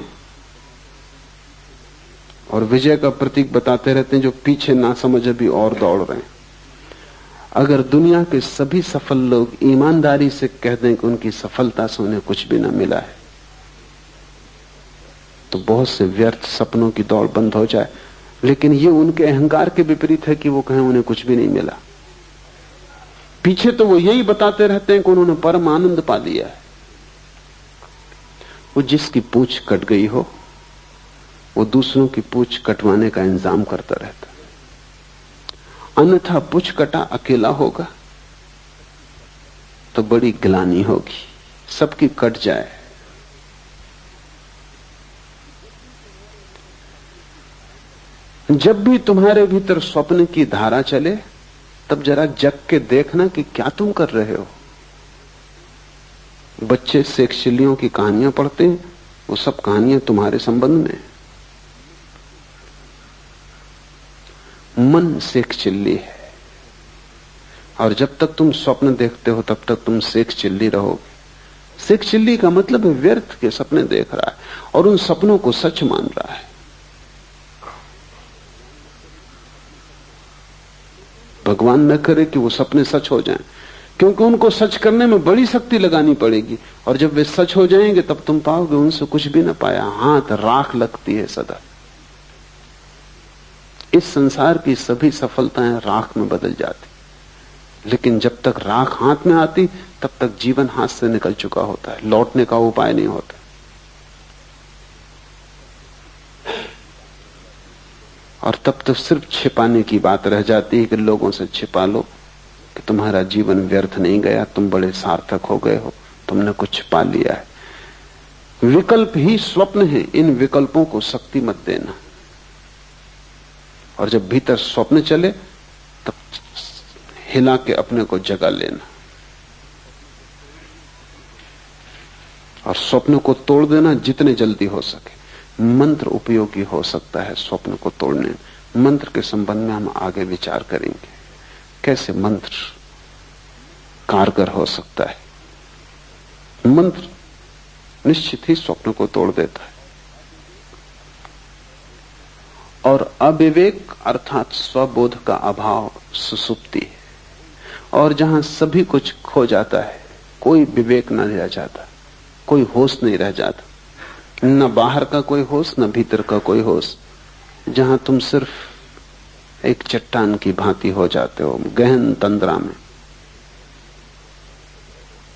B: और विजय का प्रतीक बताते रहते हैं जो पीछे ना समझ अभी और दौड़ रहे हैं। अगर दुनिया के सभी सफल लोग ईमानदारी से कह दें कि उनकी सफलता से उन्हें कुछ भी ना मिला है, तो बहुत से व्यर्थ सपनों की दौड़ बंद हो जाए। लेकिन ये उनके अहंकार के विपरीत है कि वो कहें उन्हें कुछ भी नहीं मिला। पीछे तो वो यही बताते रहते हैं कि उन्होंने परम आनंद पा लिया है। वो जिसकी पूंछ कट गई हो, वो दूसरों की पूंछ कटवाने का इंतजाम करता रहता। अन्यथा पूंछ कटा अकेला होगा तो बड़ी गिलानी होगी। सबकी कट जाए। जब भी तुम्हारे भीतर स्वप्न की धारा चले, तब जरा जग के देखना कि क्या तुम कर रहे हो। बच्चे शेक्सपियरियों की कहानियां पढ़ते हैं, वो सब कहानियां तुम्हारे संबंध में। मन शेक्सपियर है, और जब तक तुम स्वप्न देखते हो तब तक तुम शेक्सपियर रहोगे। शेक्सपियर का मतलब है व्यर्थ के सपने देख रहा है और उन सपनों को सच मान रहा है। भगवान न करे कि वो सपने सच हो जाएं, क्योंकि उनको सच करने में बड़ी शक्ति लगानी पड़ेगी। और जब वे सच हो जाएंगे तब तुम पाओगे उनसे कुछ भी न पाया। हाथ राख लगती है सदा। इस संसार की सभी सफलताएं राख में बदल जाती, लेकिन जब तक राख हाथ में आती तब तक जीवन हाथ से निकल चुका होता है, लौटने का उपाय नहीं होता। और तब तो सिर्फ छिपाने की बात रह जाती है कि लोगों से छिपा लो कि तुम्हारा जीवन व्यर्थ नहीं गया, तुम बड़े सार्थक हो गए हो, तुमने कुछ पा लिया है। विकल्प ही स्वप्न है, इन विकल्पों को शक्ति मत देना। और जब भीतर स्वप्न चले तब हिला के अपने को जगा लेना और स्वप्न को तोड़ देना जितने जल्दी हो सके। मंत्र उपयोगी हो सकता है स्वप्न को तोड़ने में। मंत्र के संबंध में हम आगे विचार करेंगे, कैसे मंत्र कारगर हो सकता है। मंत्र निश्चित ही स्वप्न को तोड़ देता है। और अविवेक अर्थात स्वबोध का अभाव सुसुप्ति है। और जहां सभी कुछ खो जाता है, कोई विवेक न रह जाता, कोई होश नहीं रह जाता, न बाहर का कोई होश न भीतर का कोई होश, जहां तुम सिर्फ एक चट्टान की भांति हो जाते हो गहन तंद्रा में।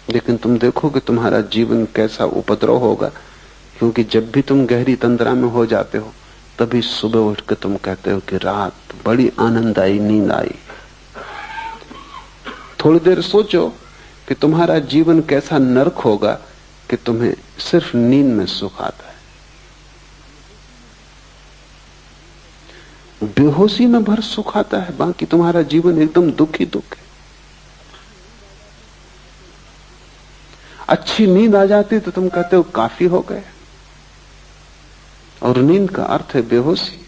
B: लेकिन तुम देखो कि तुम्हारा जीवन कैसा उपद्रव होगा, क्योंकि जब भी तुम गहरी तंद्रा में हो जाते हो तभी सुबह उठ के तुम कहते हो कि रात बड़ी आनंददायी नींद आई। थोड़ी देर सोचो कि तुम्हारा जीवन कैसा नरक होगा कि तुम्हें सिर्फ नींद में सुख आता है। बेहोशी में भर सुख आता है, बाकी तुम्हारा जीवन एकदम दुख ही दुख है। अच्छी नींद आ जाती तो तुम कहते हो काफी हो गए, और नींद का अर्थ है बेहोशी।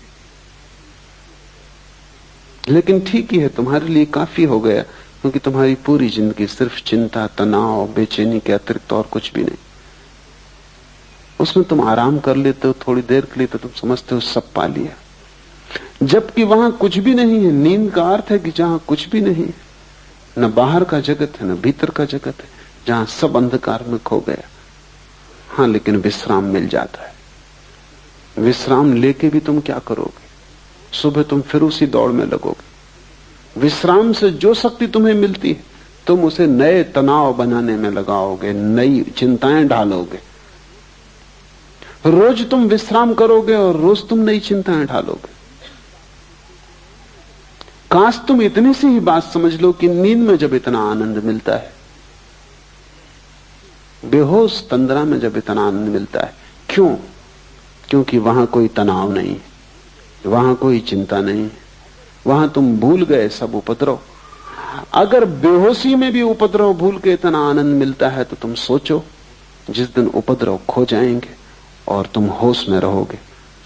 B: लेकिन ठीक ही है, तुम्हारे लिए काफी हो गया, क्योंकि तुम्हारी पूरी जिंदगी सिर्फ चिंता, तनाव, बेचैनी के अतिरिक्त और कुछ भी नहीं। उसमें तुम आराम कर लेते हो थोड़ी देर के लिए तो तुम समझते हो सब पा लिया, जबकि वहां कुछ भी नहीं है। नींद का अर्थ है कि जहां कुछ भी नहीं, न बाहर का जगत है न भीतर का जगत है, जहां सब अंधकार में खो गया। हाँ, लेकिन विश्राम मिल जाता है। विश्राम लेके भी तुम क्या करोगे? सुबह तुम फिर उसी दौड़ में लगोगे। विश्राम से जो शक्ति तुम्हें मिलती है तुम उसे नए तनाव बनाने में लगाओगे, नई चिंताएं डालोगे। रोज तुम विश्राम करोगे और रोज तुम नई चिंताएं डालोगे। काश तुम इतनी सी ही बात समझ लो कि नींद में जब इतना आनंद मिलता है, बेहोश तंद्रा में जब इतना आनंद मिलता है, क्यों? क्योंकि वहां कोई तनाव नहीं, वहां कोई चिंता नहीं, वहां तुम भूल गए सब उपद्रव। अगर बेहोशी में भी उपद्रव भूल के इतना आनंद मिलता है तो तुम सोचो, जिस दिन उपद्रव खो जाएंगे और तुम होश में रहोगे,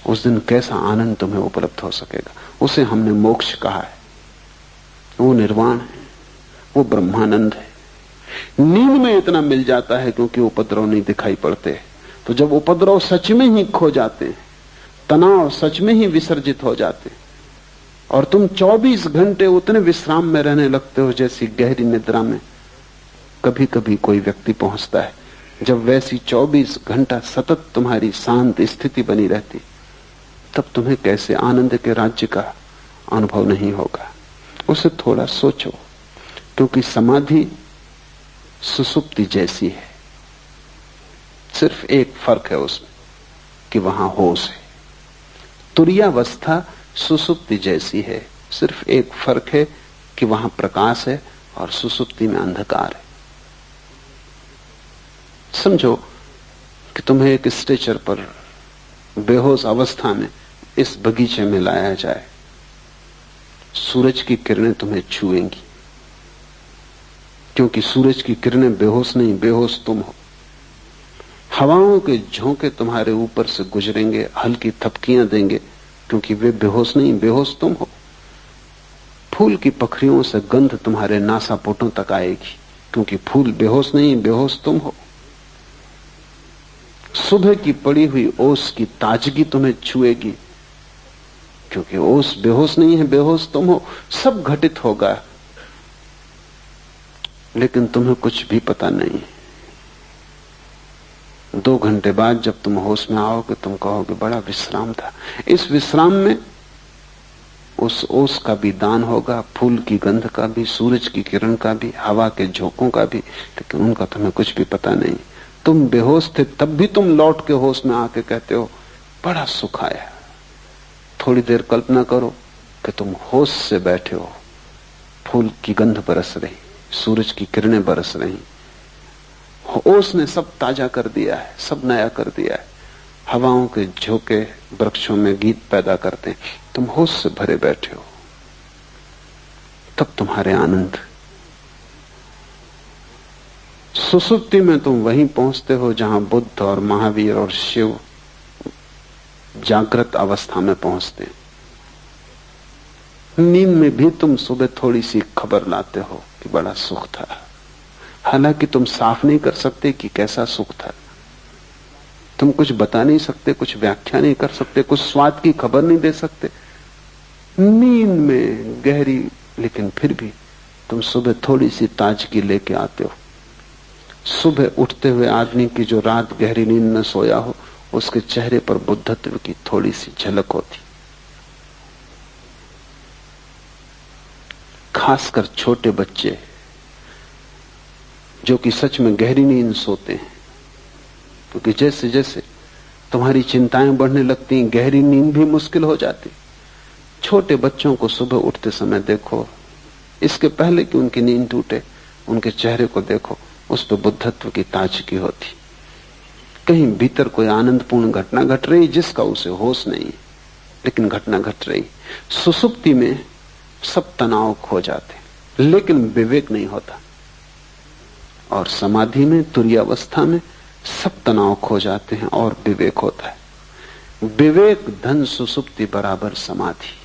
B: उस दिन कैसा आनंद तुम्हें उपलब्ध हो सकेगा। उसे हमने मोक्ष कहा है, वो निर्वाण है, वो ब्रह्मानंद है। नींद में इतना मिल जाता है क्योंकि उपद्रव नहीं दिखाई पड़ते। तो जब उपद्रव सच में ही खो जाते हैं, तनाव सच में ही विसर्जित हो जाते हैं, और तुम 24 घंटे उतने विश्राम में रहने लगते हो जैसी गहरी निद्रा में कभी कभी कोई व्यक्ति पहुंचता है, जब वैसी 24 घंटा सतत तुम्हारी शांत स्थिति बनी रहती, तब तुम्हें कैसे आनंद के राज्य का अनुभव नहीं होगा। उसे थोड़ा सोचो, क्योंकि समाधि सुसुप्ति जैसी है, सिर्फ एक फर्क है उसमें कि वहां होश है। तुरीयावस्था सुसुप्ति जैसी है, सिर्फ एक फर्क है कि वहां प्रकाश है और सुसुप्ति में अंधकार है। समझो कि तुम्हें एक स्ट्रेचर पर बेहोश अवस्था में इस बगीचे में लाया जाए, सूरज की किरणें तुम्हें छुएंगी, क्योंकि सूरज की किरणें बेहोश नहीं, बेहोश तुम हो। हवाओं के झोंके तुम्हारे ऊपर से गुजरेंगे, हल्की थपकियां देंगे, क्योंकि वे बेहोश नहीं, बेहोश तुम हो। फूल की पखरियों से गंध तुम्हारे नासापुटों तक आएगी, क्योंकि फूल बेहोश नहीं, बेहोश तुम हो। सुबह की पड़ी हुई ओस की ताजगी तुम्हें छुएगी, क्योंकि ओस बेहोश नहीं है, बेहोश तुम हो। सब घटित होगा, लेकिन तुम्हें कुछ भी पता नहीं। 2 घंटे बाद जब तुम होश में आओगे, तुम कहोगे बड़ा विश्राम था। इस विश्राम में उस ओस का भी दान होगा, फूल की गंध का भी, सूरज की किरण का भी, हवा के झोंकों का भी, लेकिन उनका तुम्हें कुछ भी पता नहीं। तुम बेहोश थे, तब भी तुम लौट के होश में आके कहते हो बड़ा सुख आया। थोड़ी देर कल्पना करो कि तुम होश से बैठे हो, फूल की गंध बरस रही, सूरज की किरणें बरस रही, ओस ने सब ताजा कर दिया है, सब नया कर दिया है। हवाओं के झोंके वृक्षों में गीत पैदा करते हैं, तुम होश से भरे बैठे हो। तब तुम्हारे आनंद। सुसुप्ति में तुम वहीं पहुंचते हो जहां बुद्ध और महावीर और शिव जागृत अवस्था में पहुंचते हैं। नींद में भी तुम सुबह थोड़ी सी खबर लाते हो कि बड़ा सुख था, हालांकि तुम साफ नहीं कर सकते कि कैसा सुख था। तुम कुछ बता नहीं सकते, कुछ व्याख्या नहीं कर सकते, कुछ स्वाद की खबर नहीं दे सकते। नींद में गहरी, लेकिन फिर भी तुम सुबह थोड़ी सी ताजगी लेके आते हो। सुबह उठते हुए आदमी की जो रात गहरी नींद में सोया हो, उसके चेहरे पर बुद्धत्व की थोड़ी सी झलक होती। खासकर छोटे बच्चे जो कि सच में गहरी नींद सोते हैं, क्योंकि जैसे जैसे तुम्हारी चिंताएं बढ़ने लगती हैं, गहरी नींद भी मुश्किल हो जाती। छोटे बच्चों को सुबह उठते समय देखो, इसके पहले कि उनकी नींद टूटे, उनके चेहरे को देखो, उस पर बुद्धत्व की ताजगी होती। कहीं भीतर कोई आनंदपूर्ण घटना घट रही जिसका उसे होश नहीं, लेकिन घटना घट रही। सुसुप्ति में सब तनाव खो जाते, लेकिन विवेक नहीं होता। और समाधि में, तुरीयावस्था में सब तनाव खो जाते हैं और विवेक होता है। विवेक धन सुसुप्ति बराबर समाधि।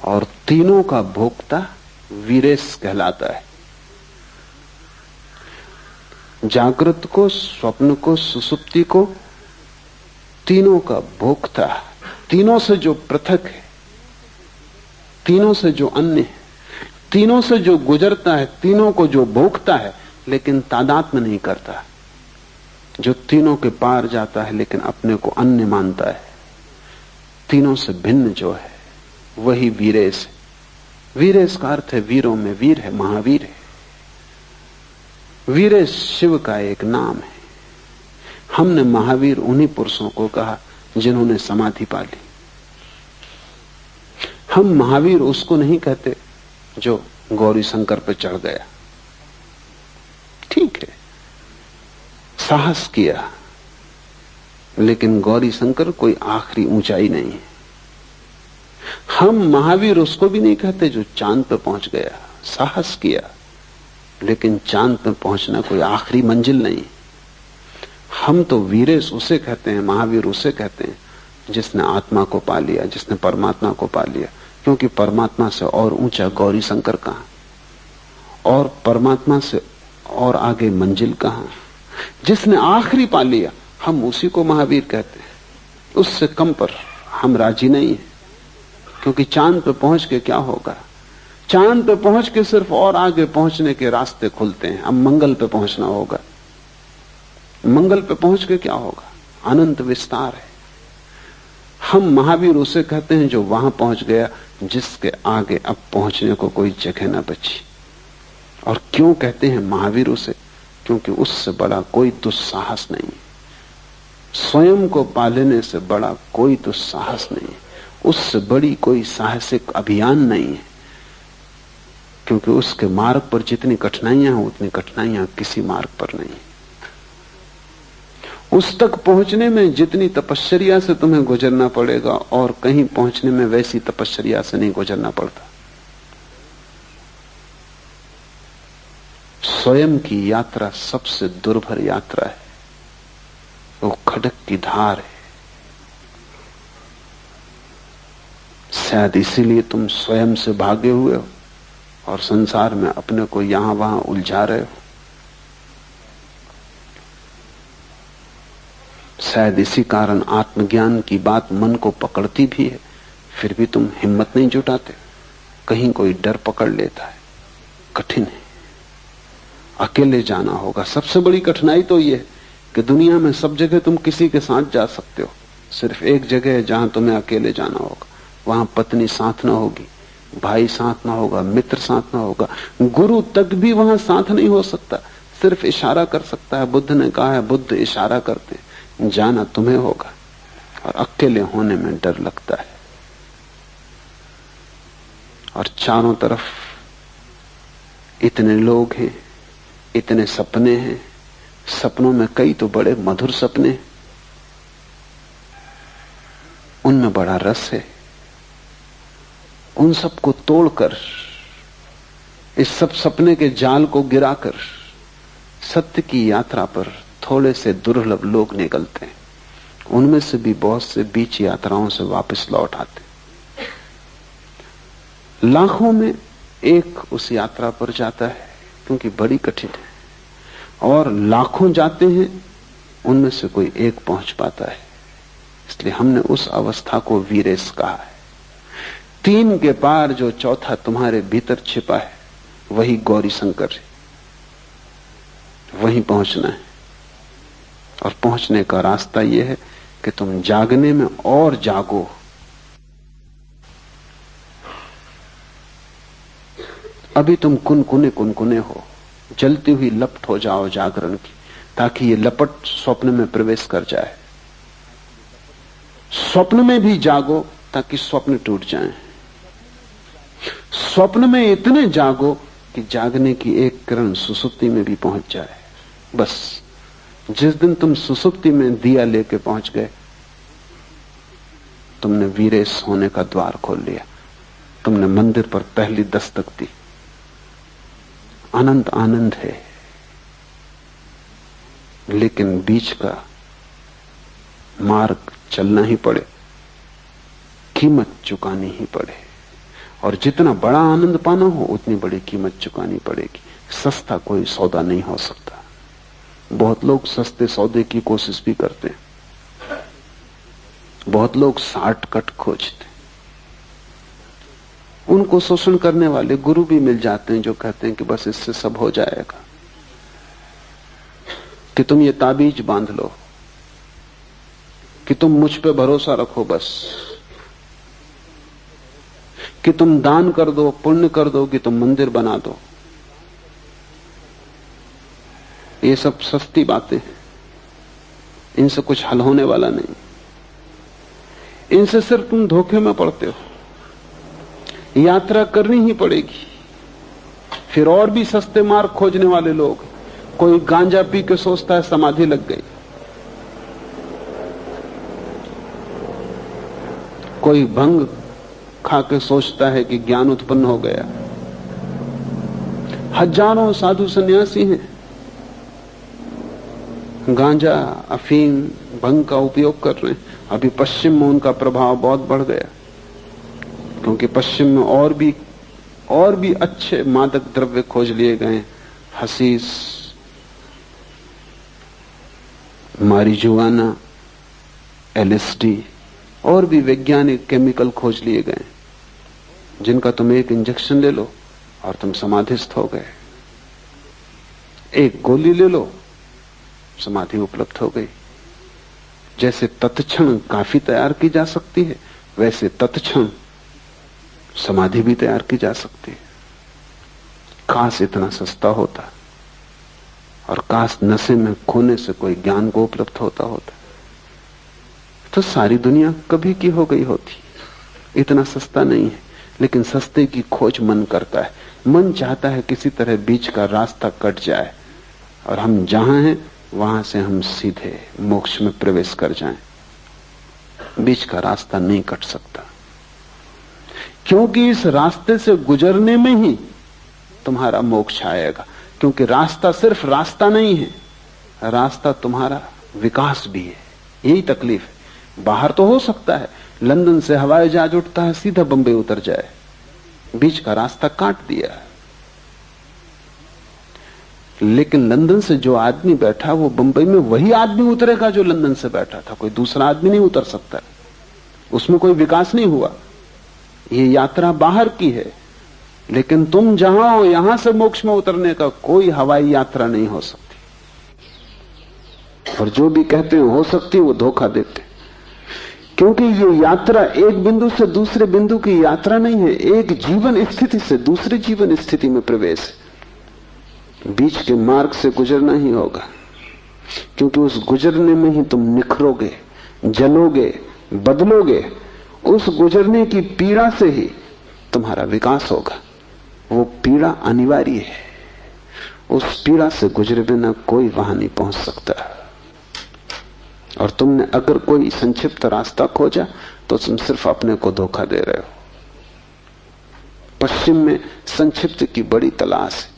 B: और तीनों का भोक्ता वीरेश कहलाता है। जागृत को, स्वप्न को, सुसुप्ति को, तीनों का भोक्ता, तीनों से जो पृथक है, तीनों से जो अन्य है, तीनों से जो गुजरता है, तीनों को जो भोगता है लेकिन तादात्म्य नहीं करता, जो तीनों के पार जाता है लेकिन अपने को अन्य मानता है, तीनों से भिन्न जो है वही वीरेश है। वीरेश का अर्थ है वीरों में वीर है, महावीर है। वीरेश शिव का एक नाम है। हमने महावीर उन्हीं पुरुषों को कहा जिन्होंने समाधि पा ली। हम महावीर उसको नहीं कहते जो गौरी शंकर पर चढ़ गया। ठीक है, साहस किया, लेकिन गौरी शंकर कोई आखिरी ऊंचाई नहीं है। हम महावीर उसको भी नहीं कहते जो चांद पर पहुंच गया। साहस किया, लेकिन चांद पर पहुंचना कोई आखिरी मंजिल नहीं। हम तो वीरेश उसे कहते हैं, महावीर उसे कहते हैं जिसने आत्मा को पा लिया, जिसने परमात्मा को पा लिया। क्योंकि परमात्मा से और ऊंचा गौरी शंकर कहां, और परमात्मा से और आगे मंजिल कहां। जिसने आखिरी पा लिया, हम उसी को महावीर कहते हैं। उससे कम पर हम राजी नहीं है, क्योंकि चांद पे पहुंच के क्या होगा। चांद पे पहुंच के सिर्फ और आगे पहुंचने के रास्ते खुलते हैं। अब मंगल पे पहुंचना होगा। मंगल पे पहुंच के क्या होगा, अनंत विस्तार है। हम महावीर उसे कहते हैं जो वहां पहुंच गया जिसके आगे अब पहुंचने को कोई जगह न बची। और क्यों कहते हैं महावीर उसे? क्योंकि उससे बड़ा कोई दुस्साहस नहीं। स्वयं को पा लेने से बड़ा कोई दुस्साहस नहीं, उससे बड़ी कोई साहसिक अभियान नहीं है। क्योंकि उसके मार्ग पर जितनी कठिनाइयां हैं उतनी कठिनाइयां किसी मार्ग पर नहीं। उस तक पहुंचने में जितनी तपश्चर्या से तुम्हें गुजरना पड़ेगा और कहीं पहुंचने में वैसी तपश्चर्या से नहीं गुजरना पड़ता। स्वयं की यात्रा सबसे दुर्भर यात्रा है। वो खडक की धार है। शायद इसीलिए तुम स्वयं से भागे हुए हो और संसार में अपने को यहां वहां उलझा रहे हो। शायद इसी कारण आत्मज्ञान की बात मन को पकड़ती भी है, फिर भी तुम हिम्मत नहीं जुटाते। कहीं कोई डर पकड़ लेता है। कठिन है, अकेले जाना होगा। सबसे बड़ी कठिनाई तो यह है कि दुनिया में सब जगह तुम किसी के साथ जा सकते हो, सिर्फ एक जगह है जहां तुम्हें अकेले जाना होगा। वहां पत्नी साथ ना होगी, भाई साथ ना होगा, मित्र साथ ना होगा, गुरु तक भी वहां साथ नहीं हो सकता, सिर्फ इशारा कर सकता है। बुद्ध ने कहा है, बुद्ध इशारा करते, जाना तुम्हें होगा। और अकेले होने में डर लगता है। और चारों तरफ इतने लोग हैं, इतने सपने हैं, सपनों में कई तो बड़े मधुर सपने, उनमें बड़ा रस है। उन सबको तोड़कर, इस सब सपने के जाल को गिराकर सत्य की यात्रा पर थोड़े से दुर्लभ लोग निकलते हैं। उनमें से भी बहुत से बीच यात्राओं से वापस लौट आते। लाखों में एक उस यात्रा पर जाता है, क्योंकि बड़ी कठिन है। और लाखों जाते हैं, उनमें से कोई एक पहुंच पाता है। इसलिए हमने उस अवस्था को वीरेश कहा है। तीन के पार जो चौथा तुम्हारे भीतर छिपा है वही गौरी शंकर है, वहीं पहुंचना है। और पहुंचने का रास्ता यह है कि तुम जागने में और जागो। अभी तुम कुनकुने हो, जलती हुई लपट हो जाओ जागरण की, ताकि ये लपट स्वप्न में प्रवेश कर जाए। स्वप्न में भी जागो ताकि स्वप्न टूट जाएं। स्वप्न में इतने जागो कि जागने की एक किरण सुसुप्ति में भी पहुंच जाए। बस जिस दिन तुम सुसुप्ति में दिया लेके पहुंच गए, तुमने वीरेश होने का द्वार खोल लिया, तुमने मंदिर पर पहली दस्तक दी। अनंत आनंद है, लेकिन बीच का मार्ग चलना ही पड़े, कीमत चुकानी ही पड़े। और जितना बड़ा आनंद पाना हो उतनी बड़ी कीमत चुकानी पड़ेगी। सस्ता कोई सौदा नहीं हो सकता। बहुत लोग सस्ते सौदे की कोशिश भी करते हैं, बहुत लोग शॉर्टकट खोजते हैं। उनको शोषण करने वाले गुरु भी मिल जाते हैं जो कहते हैं कि बस इससे सब हो जाएगा, कि तुम ये ताबीज बांध लो, कि तुम मुझ पे भरोसा रखो, बस कि तुम दान कर दो, पुण्य कर दो, कि तुम मंदिर बना दो। ये सब सस्ती बातें हैं, इनसे कुछ हल होने वाला नहीं। इनसे सिर्फ तुम धोखे में पड़ते हो। यात्रा करनी ही पड़ेगी। फिर और भी सस्ते मार्ग खोजने वाले लोग, कोई गांजा पी के सोचता है समाधि लग गई, कोई भंग खा के सोचता है कि ज्ञान उत्पन्न हो गया। हजारों साधु सन्यासी हैं, गांजा, अफीम, भंग का उपयोग कर रहे हैं। अभी पश्चिम में उनका प्रभाव बहुत बढ़ गया, क्योंकि पश्चिम में और भी अच्छे मादक द्रव्य खोज लिए गए। हसीस, मारिजुआना, एलएसडी और भी वैज्ञानिक केमिकल खोज लिए गए, जिनका तुम एक इंजेक्शन ले लो और तुम समाधिस्थ हो गए। एक गोली ले लो, समाधि उपलब्ध हो गई। जैसे तत्क्षण काफी तैयार की जा सकती है, वैसे तत्क्षण समाधि भी तैयार की जा सकती है। काश इतना सस्ता होता, और काश नशे में खोने से कोई ज्ञान को उपलब्ध होता, तो सारी दुनिया कभी की हो गई होती। इतना सस्ता नहीं है, लेकिन सस्ते की खोज मन करता है। मन चाहता है किसी तरह बीच का रास्ता कट जाए और हम जहां हैं वहां से हम सीधे मोक्ष में प्रवेश कर जाएं। बीच का रास्ता नहीं कट सकता, क्योंकि इस रास्ते से गुजरने में ही तुम्हारा मोक्ष आएगा। क्योंकि रास्ता सिर्फ रास्ता नहीं है, रास्ता तुम्हारा विकास भी है। यही तकलीफ है। बाहर तो हो सकता है लंदन से हवाई जहाज उठता है, सीधा बंबई उतर जाए, बीच का रास्ता काट दिया। लेकिन लंदन से जो आदमी बैठा वो बंबई में वही आदमी उतरेगा जो लंदन से बैठा था। कोई दूसरा आदमी नहीं उतर सकता, उसमें कोई विकास नहीं हुआ। ये यात्रा बाहर की है, लेकिन तुम जहां हो यहां से मोक्ष में उतरने का कोई हवाई यात्रा नहीं हो सकती। और जो भी कहते हैं हो सकती, वो धोखा देते, क्योंकि ये यात्रा एक बिंदु से दूसरे बिंदु की यात्रा नहीं है, एक जीवन स्थिति से दूसरे जीवन स्थिति में प्रवेश है। बीच के मार्ग से गुजरना ही होगा, क्योंकि उस गुजरने में ही तुम निखरोगे, जलोगे, बदलोगे। उस गुजरने की पीड़ा से ही तुम्हारा विकास होगा। वो पीड़ा अनिवार्य है, उस पीड़ा से गुजरे बिना कोई वहां नहीं पहुंच सकता। और तुमने अगर कोई संक्षिप्त रास्ता खोजा तो तुम सिर्फ अपने को धोखा दे रहे हो। पश्चिम में संक्षिप्त की बड़ी तलाश है,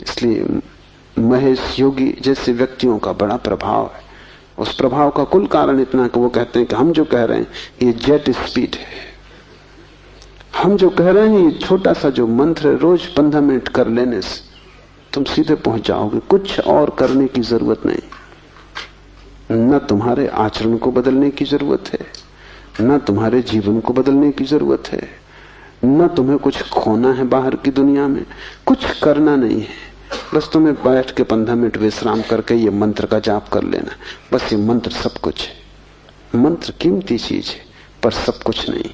B: इसलिए महेश योगी जैसे व्यक्तियों का बड़ा प्रभाव है। उस प्रभाव का कुल कारण इतना कि वो कहते हैं कि हम जो कह रहे हैं ये जेट स्पीड है। हम जो कह रहे हैं ये छोटा सा जो मंत्र है, रोज 15 मिनट कर लेने से तुम सीधे पहुंच जाओगे। कुछ और करने की जरूरत नहीं। न तुम्हारे आचरण को बदलने की जरूरत है, न तुम्हारे जीवन को बदलने की जरूरत है, न तुम्हें कुछ खोना है बाहर की दुनिया में, कुछ करना नहीं है, बस तुम्हें बैठ के 15 मिनट विश्राम करके ये मंत्र का जाप कर लेना। बस ये मंत्र सब कुछ है। मंत्र कीमती चीज है पर सब कुछ नहीं।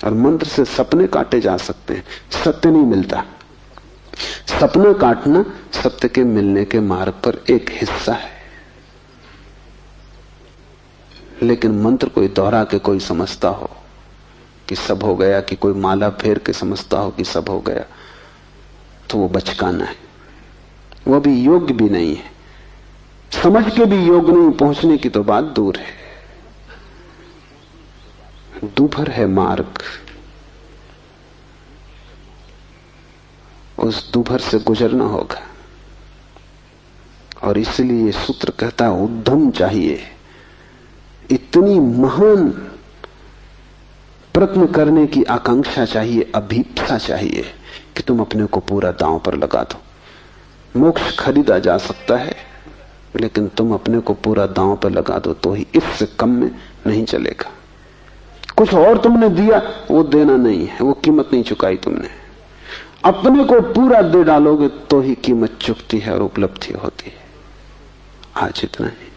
B: और मंत्र से सपने काटे जा सकते हैं, सत्य नहीं मिलता। सपना काटना सत्य के मिलने के मार्ग पर एक हिस्सा है। लेकिन मंत्र कोई दोहरा के कोई समझता हो कि सब हो गया, कि कोई माला फेर के समझता हो कि सब हो गया, तो वो बचकाना है। वो भी योग्य भी नहीं है, समझ के भी योग्य नहीं, पहुंचने की तो बात दूर है। दूभर है मार्ग, उस दूभर से गुजरना होगा। और इसलिए ये सूत्र कहता है उद्यम चाहिए, इतनी महान प्रयत्न करने की आकांक्षा चाहिए, अभीप्सा चाहिए कि तुम अपने को पूरा दांव पर लगा दो। मोक्ष खरीदा जा सकता है, लेकिन तुम अपने को पूरा दांव पर लगा दो तो ही, इससे कम में नहीं चलेगा। कुछ और तुमने दिया वो देना नहीं है, वो कीमत नहीं चुकाई तुमने। अपने को पूरा दे डालोगे तो ही कीमत चुकती है और उपलब्धि होती है। आज इतना ही।